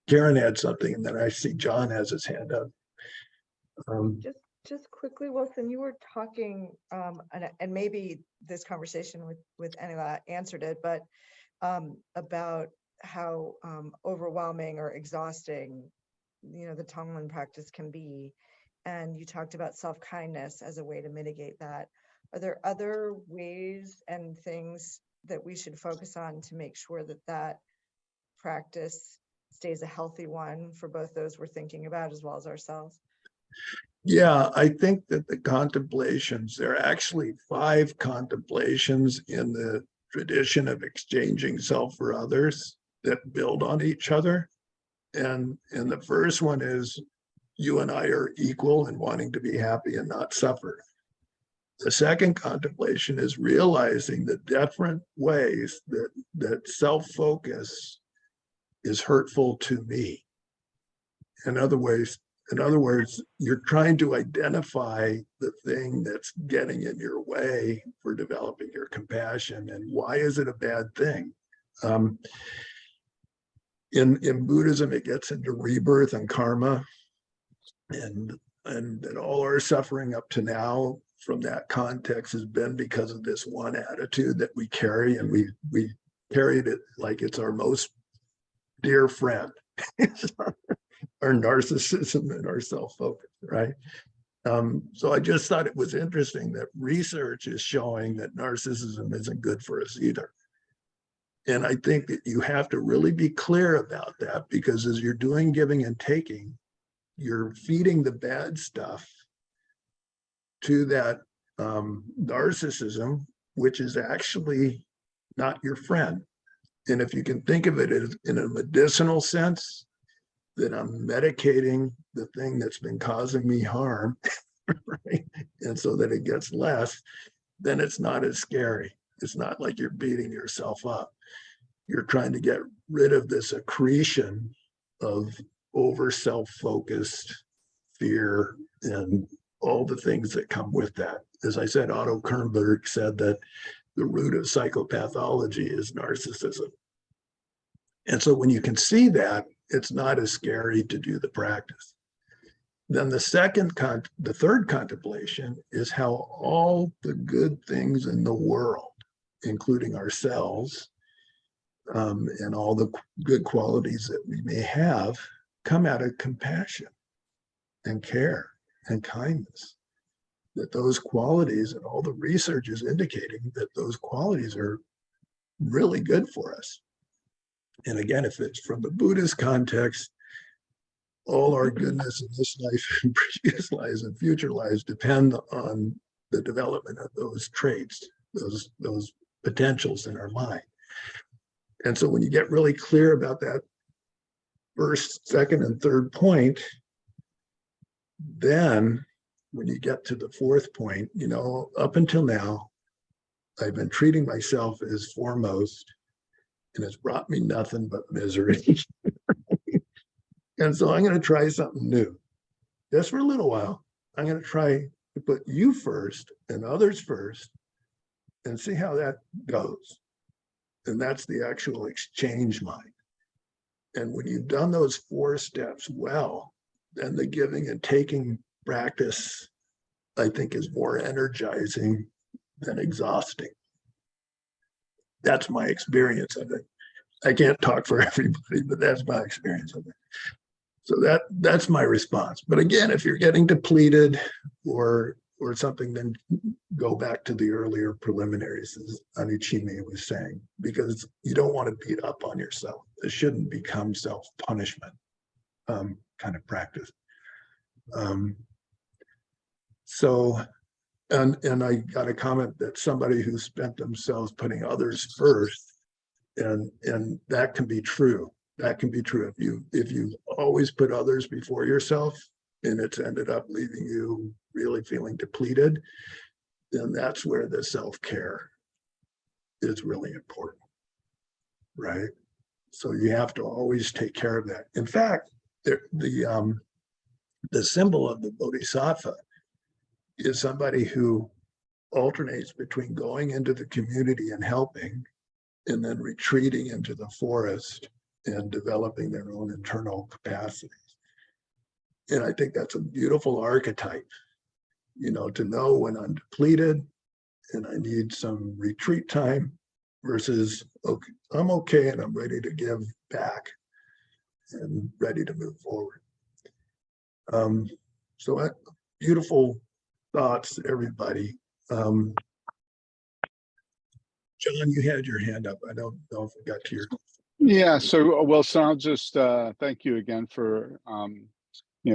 Karen had something, and then I see John has his hand up. Just quickly, Wilson, you were talking, and maybe this conversation with Anila answered it, but about how overwhelming or exhausting, the Tonglen practice can be. And you talked about self-kindness as a way to mitigate that. Are there other ways and things that we should focus on to make sure that practice stays a healthy one for both those we're thinking about as well as ourselves? Yeah, I think that the contemplations, there are actually 5 contemplations in the tradition of exchanging self for others that build on each other. And the first one is, you and I are equal in wanting to be happy and not suffer. The second contemplation is realizing the different ways that self-focus is hurtful to me. In other words, you're trying to identify the thing that's getting in your way for developing your compassion, and why is it a bad thing? In Buddhism, it gets into rebirth and karma, and that all our suffering up to now from that context has been because of this one attitude that we carry, and we carried it like it's our most dear friend. Our narcissism and our self-focus, right? So I just thought it was interesting that research is showing that narcissism isn't good for us either. And I think that you have to really be clear about that, because as you're doing giving and taking, you're feeding the bad stuff to that narcissism, which is actually not your friend. And if you can think of it as in a medicinal sense, that I'm medicating the thing that's been causing me harm, right? And so that it gets less, then it's not as scary. It's not like you're beating yourself up. You're trying to get rid of this accretion of over self-focused fear and all the things that come with that. As I said, Otto Kernberg said that the root of psychopathology is narcissism. And so when you can see that, it's not as scary to do the practice. Then the third contemplation is how all the good things in the world, including ourselves, and all the good qualities that we may have, come out of compassion and care and kindness. That those qualities, and all the research is indicating that those qualities are really good for us. And again, if it's from the Buddhist context, all our goodness in this life and previous lives and future lives depend on the development of those traits, those potentials in our mind. And so when you get really clear about that first, second, and third point, then when you get to the fourth point, up until now, I've been treating myself as foremost, and it's brought me nothing but misery. And so I'm going to try something new. just for a little while, I'm going to try to put you first and others first and see how that goes. And that's the actual exchange mind. And when you've done those 4 steps well, then the giving and taking practice, I think, is more energizing than exhausting. That's my experience of it. I can't talk for everybody, but that's my experience of it. So that's my response. But again, if you're getting depleted or something, then go back to the earlier preliminaries, as Anichime was saying, because you don't want to beat up on yourself. It shouldn't become self-punishment kind of practice. And I got a comment that somebody who spent themselves putting others first, and that can be true. That can be true. If you always put others before yourself and it's ended up leaving you really feeling depleted, then that's where the self-care is really important, right? So you have to always take care of that. In fact, the symbol of the Bodhisattva is somebody who alternates between going into the community and helping and then retreating into the forest and developing their own internal capacities. And I think that's a beautiful archetype, to know when I'm depleted and I need some retreat time versus, okay, I'm okay and I'm ready to give back and ready to move forward. So beautiful thoughts, everybody. John, you had your hand up. I don't know if I got to your. Yeah, so Wilson, I'll just thank you again for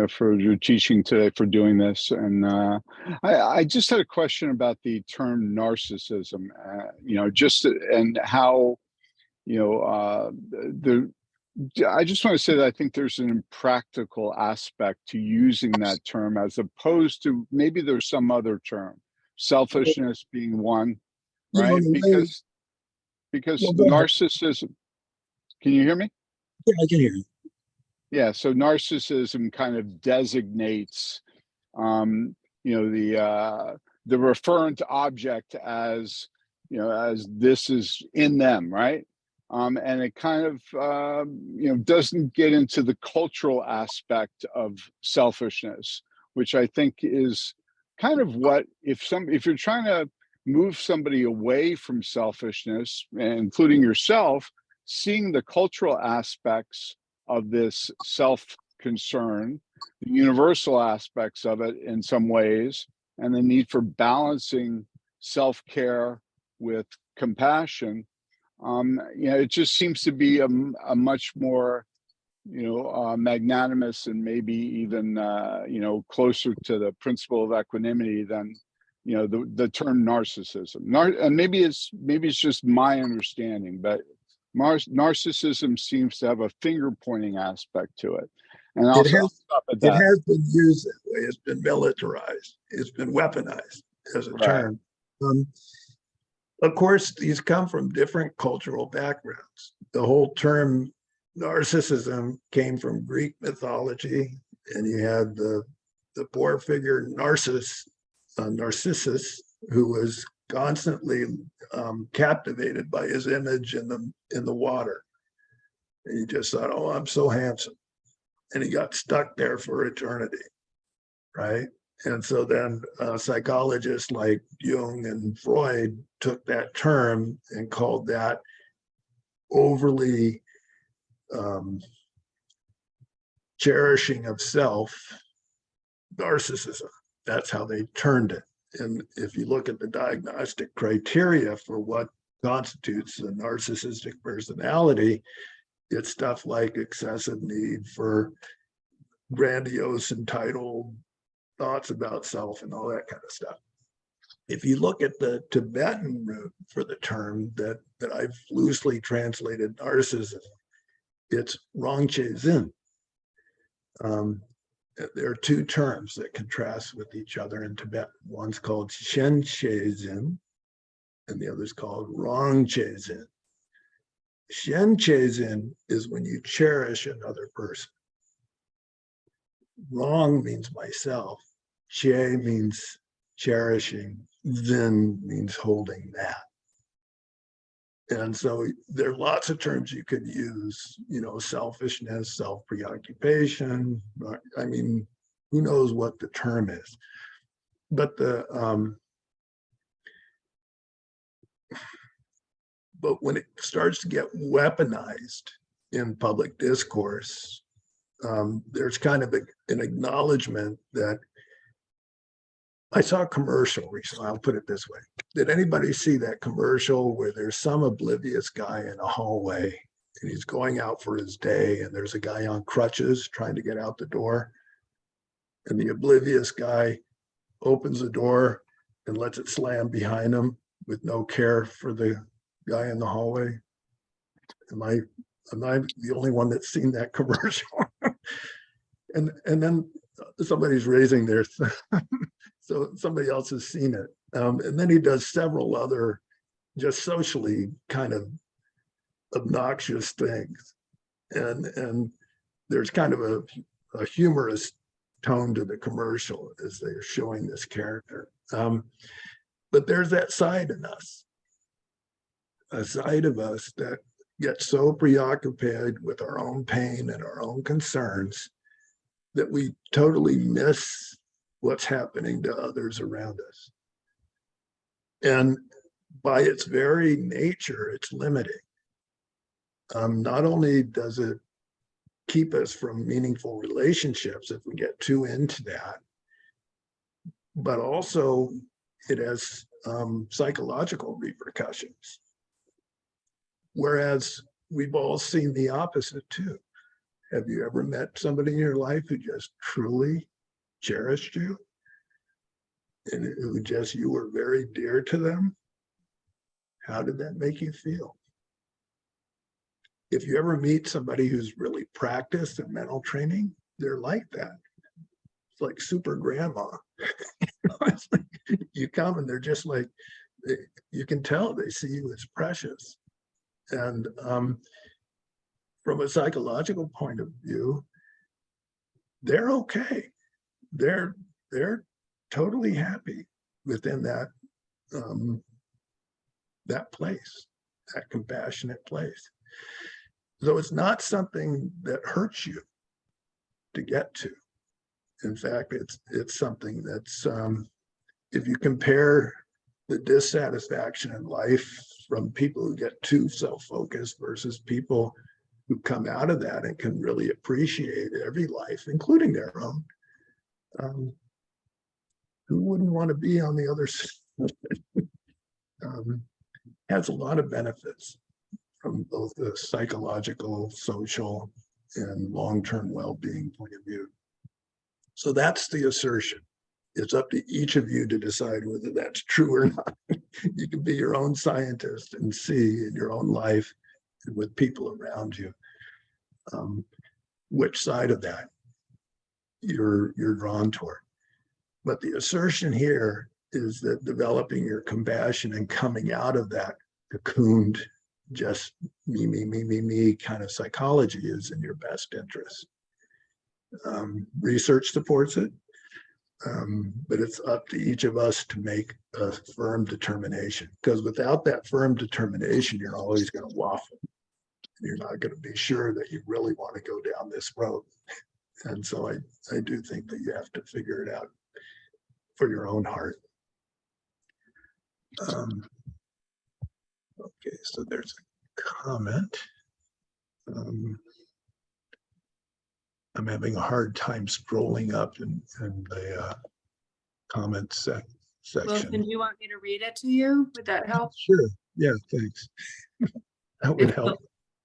for your teaching today, for doing this. And I just had a question about the term narcissism, and how, I just want to say that I think there's an impractical aspect to using that term as opposed to maybe there's some other term, selfishness being one, right? Because narcissism. Can you hear me? Yeah, I can hear you. Yeah, so narcissism kind of designates, the referent object as, as this is in them, right? And it kind of, doesn't get into the cultural aspect of selfishness, which I think is kind of what, if you're trying to move somebody away from selfishness, including yourself, seeing the cultural aspects of this self-concern, the universal aspects of it in some ways, and the need for balancing self-care with compassion, it just seems to be a much more, magnanimous and maybe even, closer to the principle of equanimity than, the term narcissism. And maybe it's just my understanding, but narcissism seems to have a finger-pointing aspect to it. And also, it has been used that way. It's been militarized. It's been weaponized as a term. Of course, these come from different cultural backgrounds. The whole term narcissism came from Greek mythology, and you had the poor figure Narcissus, who was constantly captivated by his image in the water. And he just thought, oh, I'm so handsome. And he got stuck there for eternity, right? And so then psychologists like Jung and Freud took that term and called that overly cherishing of self narcissism. That's how they turned it. And if you look at the diagnostic criteria for what constitutes a narcissistic personality, it's stuff like excessive need for grandiose, entitled thoughts about self and all that kind of stuff. If you look at the Tibetan root for the term that I've loosely translated narcissism, it's Rongche Zin. There are 2 terms that contrast with each other in Tibetan. One's called Shenche Zin, and the other's called Rongche Zin. Shenche Zin is when you cherish another person. wrong means myself. Che means cherishing. Then means holding that. And so there are lots of terms you could use, selfishness, self-preoccupation. I mean, who knows what the term is? But but when it starts to get weaponized in public discourse, there's kind of an acknowledgement that I saw a commercial recently. I'll put it this way. Did anybody see that commercial where there's some oblivious guy in a hallway and he's going out for his day and there's a guy on crutches trying to get out the door? And the oblivious guy opens the door and lets it slam behind him with no care for the guy in the hallway. Am I the only one that's seen that commercial? and then somebody's raising their so somebody else has seen it. And then he does several other just socially kind of obnoxious things. And there's kind of a humorous tone to the commercial as they're showing this character. But there's that side in us, a side of us that gets so preoccupied with our own pain and our own concerns that we totally miss what's happening to others around us. And by its very nature, it's limiting. Not only does it keep us from meaningful relationships if we get too into that, but also it has psychological repercussions. Whereas we've all seen the opposite too. Have you ever met somebody in your life who just truly cherished you and who just, you were very dear to them? How did that make you feel? If you ever meet somebody who's really practiced in mental training, they're like that. It's like super grandma. It's like you come and they're just like, you can tell they see you as precious. And from a psychological point of view, they're okay. They're totally happy within that that place, that compassionate place. So it's not something that hurts you to get to. In fact, it's something that's if you compare the dissatisfaction in life from people who get too self-focused versus people who come out of that and can really appreciate every life, including their own. Who wouldn't want to be on the other side? Has a lot of benefits from both the psychological, social, and long-term well-being point of view. So that's the assertion. It's up to each of you to decide whether that's true or not. You can be your own scientist and see in your own life and with people around you which side of that you're drawn toward. But the assertion here is that developing your compassion and coming out of that cocooned, just me kind of psychology is in your best interest. Research supports it. But it's up to each of us to make a firm determination, because without that firm determination, you're always going to waffle. You're not going to be sure that you really want to go down this road. And so I do think that you have to figure it out for your own heart. Okay, so there's a comment. I'm having a hard time scrolling up in the comments section. Wilson, do you want me to read it to you? Would that help? Sure. Yeah, thanks. That would help.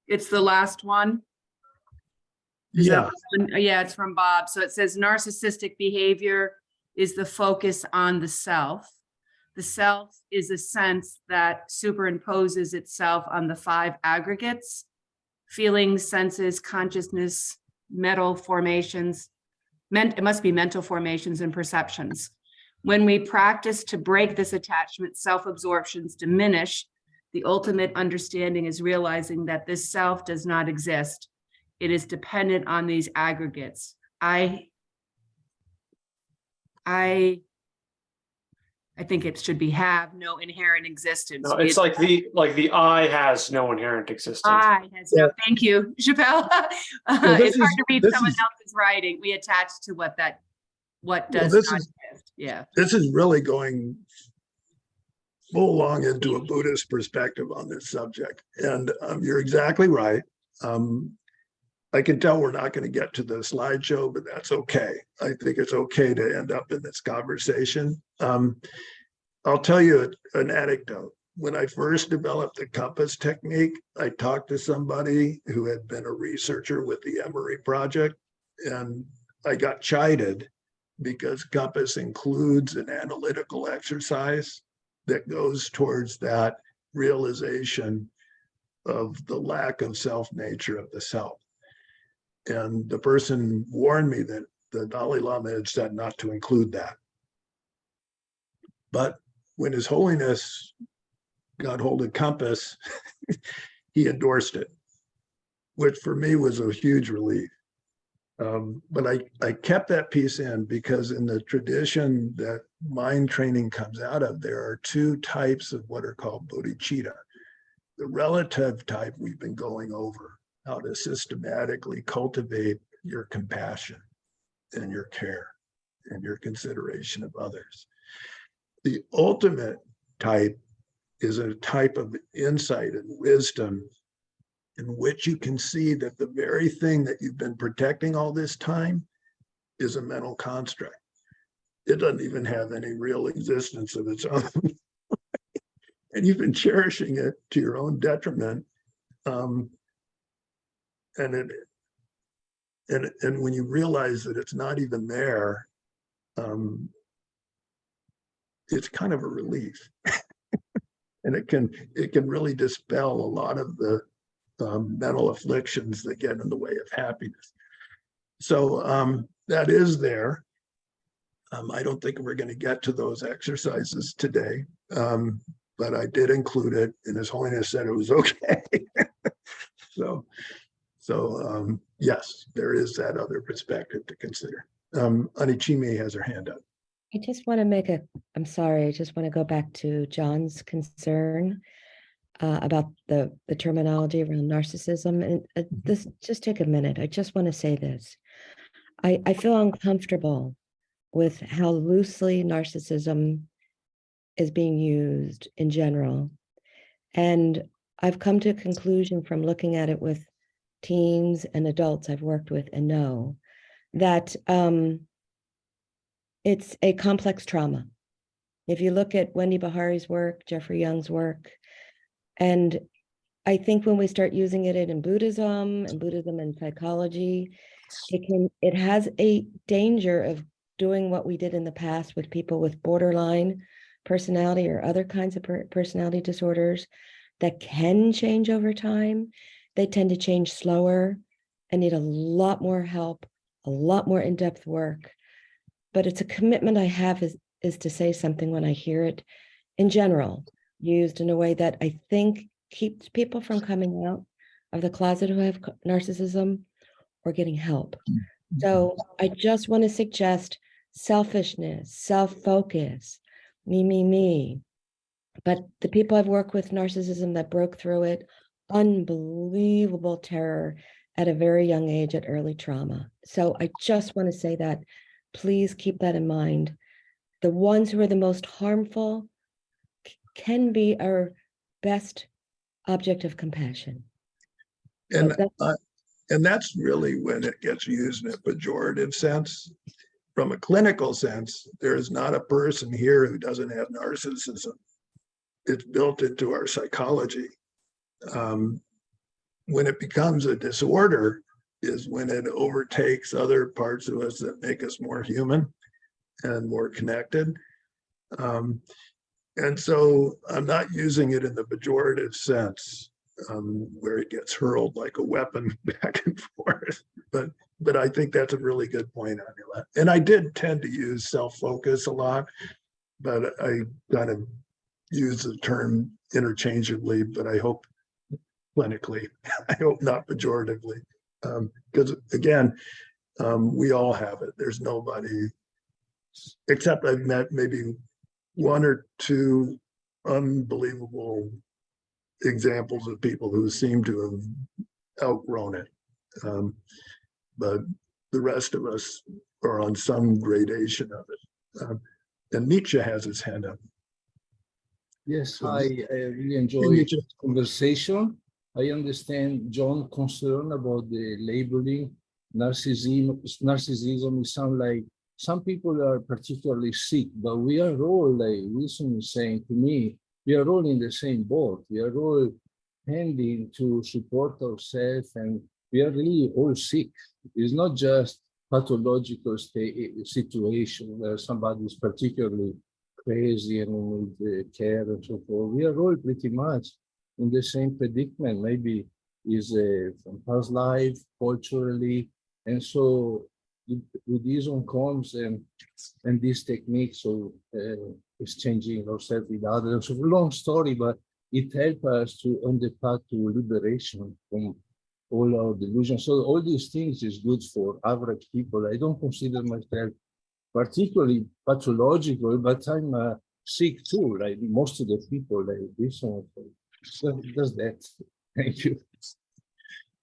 It's the last one. Yeah. Yeah, it's from Bob. So it says narcissistic behavior is the focus on the self. The self is a sense that superimposes itself on the 5 aggregates: feelings, senses, consciousness, mental formations. It must be mental formations and perceptions. When we practice to break this attachment, self-absorptions diminish. The ultimate understanding is realizing that this self does not exist. It is dependent on these aggregates. I I think it should be have no inherent existence. No, it's like the I has no inherent existence. I has no, thank you, Chappelle. It's hard to read someone else's writing. We attach to what does not exist. Yeah. This is really going full long into a Buddhist perspective on this subject. And you're exactly right. I can tell we're not going to get to the slideshow, but that's okay. I think it's okay to end up in this conversation. I'll tell you an anecdote. When I first developed the compass technique, I talked to somebody who had been a researcher with the Emory Project, and I got chided because compass includes an analytical exercise that goes towards that realization of the lack of self nature of the self. And the person warned me that the Dalai Lama had said not to include that. But when His Holiness got hold of compass, he endorsed it, which for me was a huge relief. But I kept that piece in because in the tradition that mind training comes out of, there are two types of what are called bodhicitta. The relative type we've been going over, how to systematically cultivate your compassion and your care and your consideration of others. The ultimate type is a type of insight and wisdom in which you can see that the very thing that you've been protecting all this time is a mental construct. It doesn't even have any real existence of its own. And you've been cherishing it to your own detriment. And when you realize that it's not even there, it's kind of a relief. And it can really dispel a lot of the mental afflictions that get in the way of happiness. So that is there. I don't think we're going to get to those exercises today, but I did include it, and His Holiness said it was okay. So yes, there is that other perspective to consider. Anichime has her hand up. I just want to I'm sorry, I just want to go back to John's concern about the terminology around narcissism. And just take a minute. I just want to say this. I feel uncomfortable with how loosely narcissism is being used in general. And I've come to a conclusion from looking at it with teens and adults I've worked with and know that it's a complex trauma. If you look at Wendy Bahari's work, Jeffrey Young's work, and I think when we start using it in Buddhism and psychology, it has a danger of doing what we did in the past with people with borderline personality or other kinds of personality disorders that can change over time. They tend to change slower and need a lot more help, a lot more in-depth work. But it's a commitment I have is to say something when I hear it in general, used in a way that I think keeps people from coming out of the closet who have narcissism or getting help. So I just want to suggest selfishness, self-focus, me. But the people I've worked with narcissism that broke through it, unbelievable terror at a very young age, at early trauma. So I just want to say that, please keep that in mind. The ones who are the most harmful can be our best object of compassion. And that's really when it gets used in a pejorative sense. From a clinical sense, there is not a person here who doesn't have narcissism. It's built into our psychology. When it becomes a disorder is when it overtakes other parts of us that make us more human and more connected. And so I'm not using it in the pejorative sense, where it gets hurled like a weapon back and forth. But I think that's a really good point, Anila. And I did tend to use self-focus a lot, but I kind of use the term interchangeably, but I hope clinically, I hope not pejoratively. Because again, we all have it. There's nobody except I've met maybe one or two unbelievable examples of people who seem to have outgrown it. But the rest of us are on some gradation of it. And Nietzsche has his hand up. Yes, I really enjoy Nietzsche. conversation. I understand John's concern about the labeling. Narcissism is sound like some people are particularly sick, but we are all, like Wilson is saying to me, we are all in the same boat. We are all tending to support ourselves, and we are really all sick. It's not just pathological situation where somebody is particularly crazy and need care and so forth. We are all pretty much in the same predicament. Maybe is from past life, culturally, and so with these comes and these techniques of exchanging ourselves with others. It's a long story, but it helps us to on the path to liberation from all our delusions. So all these things is good for average people. I don't consider myself particularly pathological, but I'm sick too, like most of the people like this. So does that. Thank you.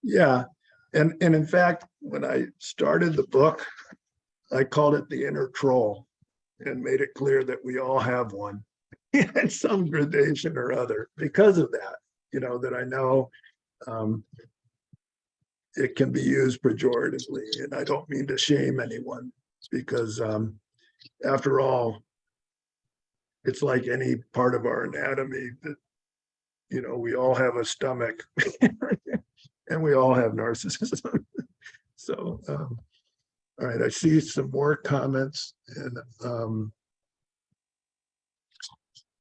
Yeah. And in fact, when I started the book, I called it The Inner Troll and made it clear that we all have one in some gradation or other because of that, that I know it can be used pejoratively. And I don't mean to shame anyone because after all, it's like any part of our anatomy that, we all have a stomach and we all have narcissism. So, all right, I see some more comments and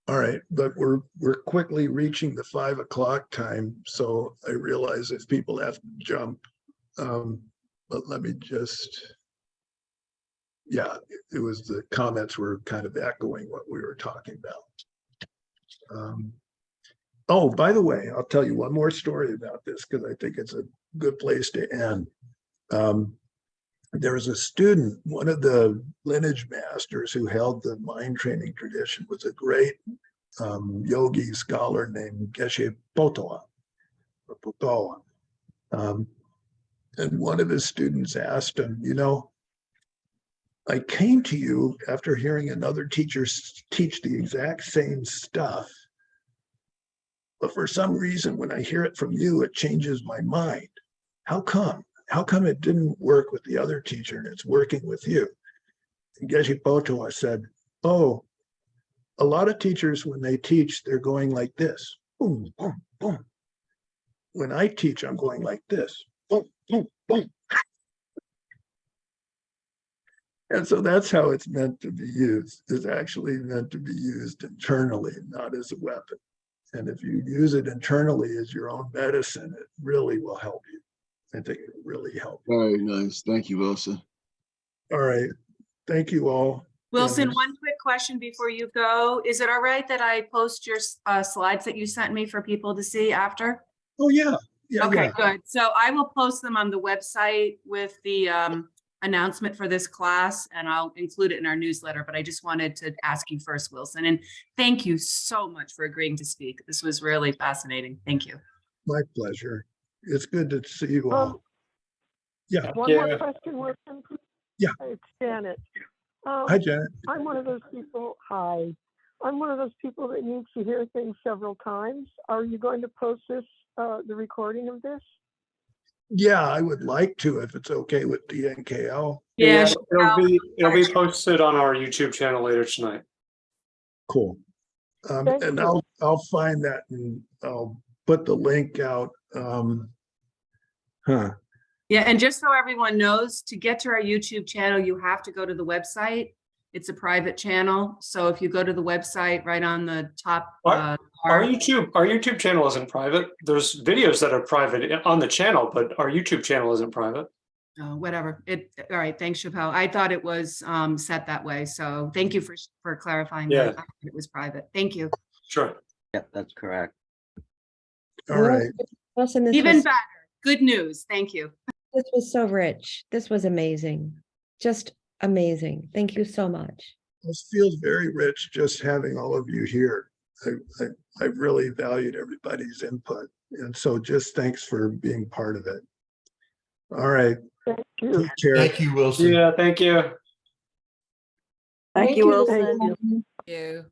all right, but we're quickly reaching the 5 o'clock time. So I realize if people have to jump, but let me just, yeah, it was the comments were kind of echoing what we were talking about. Oh, by the way, I'll tell you one more story about this because I think it's a good place to end. There was a student, one of the lineage masters who held the mind training tradition was a great yogi scholar named Geshe Potoa. And one of his students asked him, I came to you after hearing another teacher teach the exact same stuff. But for some reason, when I hear it from you, it changes my mind. How come? How come it didn't work with the other teacher and it's working with you? And Geshe Potoa said, oh, a lot of teachers, when they teach, they're going like this. Boom, boom, boom. When I teach, I'm going like this. Boom, boom, boom. And so that's how it's meant to be used. It's actually meant to be used internally, not as a weapon. And if you use it internally as your own medicine, it really will help you. I think it will really help. Very nice. Thank you, Wilson. All right. Thank you all. Wilson, one quick question before you go. Is it all right that I post your slides that you sent me for people to see after? Oh, yeah. Yeah. Okay, Yeah. good. So I will post them on the website with the announcement for this class, and I'll include it in our newsletter. But I just wanted to ask you first, Wilson, and thank you so much for agreeing to speak. This was really fascinating. Thank you. My pleasure. It's good to see you all. Yeah. One more question, Wilson. Yeah. It's Janet. Hi, Janet. I'm one of those people. Hi. I'm one of those people that needs to hear things several times. Are you going to post this, the recording of this? Yeah, I would like to, if it's okay with DNKL. Yeah, it'll be posted on our YouTube channel later tonight. Cool. And I'll find that and I'll put the link out. Yeah, and just so everyone knows, to get to our YouTube channel, you have to go to the website. It's a private channel. So if you go to the website right on the top. Our YouTube channel isn't private. There's videos that are private on the channel, but our YouTube channel isn't private. Whatever. All right. Thanks, Chappelle. I thought it was set that way. So thank you for clarifying that. I thought it was private. Thank you. Sure. Yeah, that's correct. All right. Wilson, Even better. Good news. Thank you. This was so rich. This was amazing. Just amazing. Thank you so much. This feels very rich just having all of you here. I really valued everybody's input. And so just thanks for being part of it. All right. Thank you. Take care. Thank you, Wilson. Yeah, thank you. Thank you, Wilson. Thank you. You.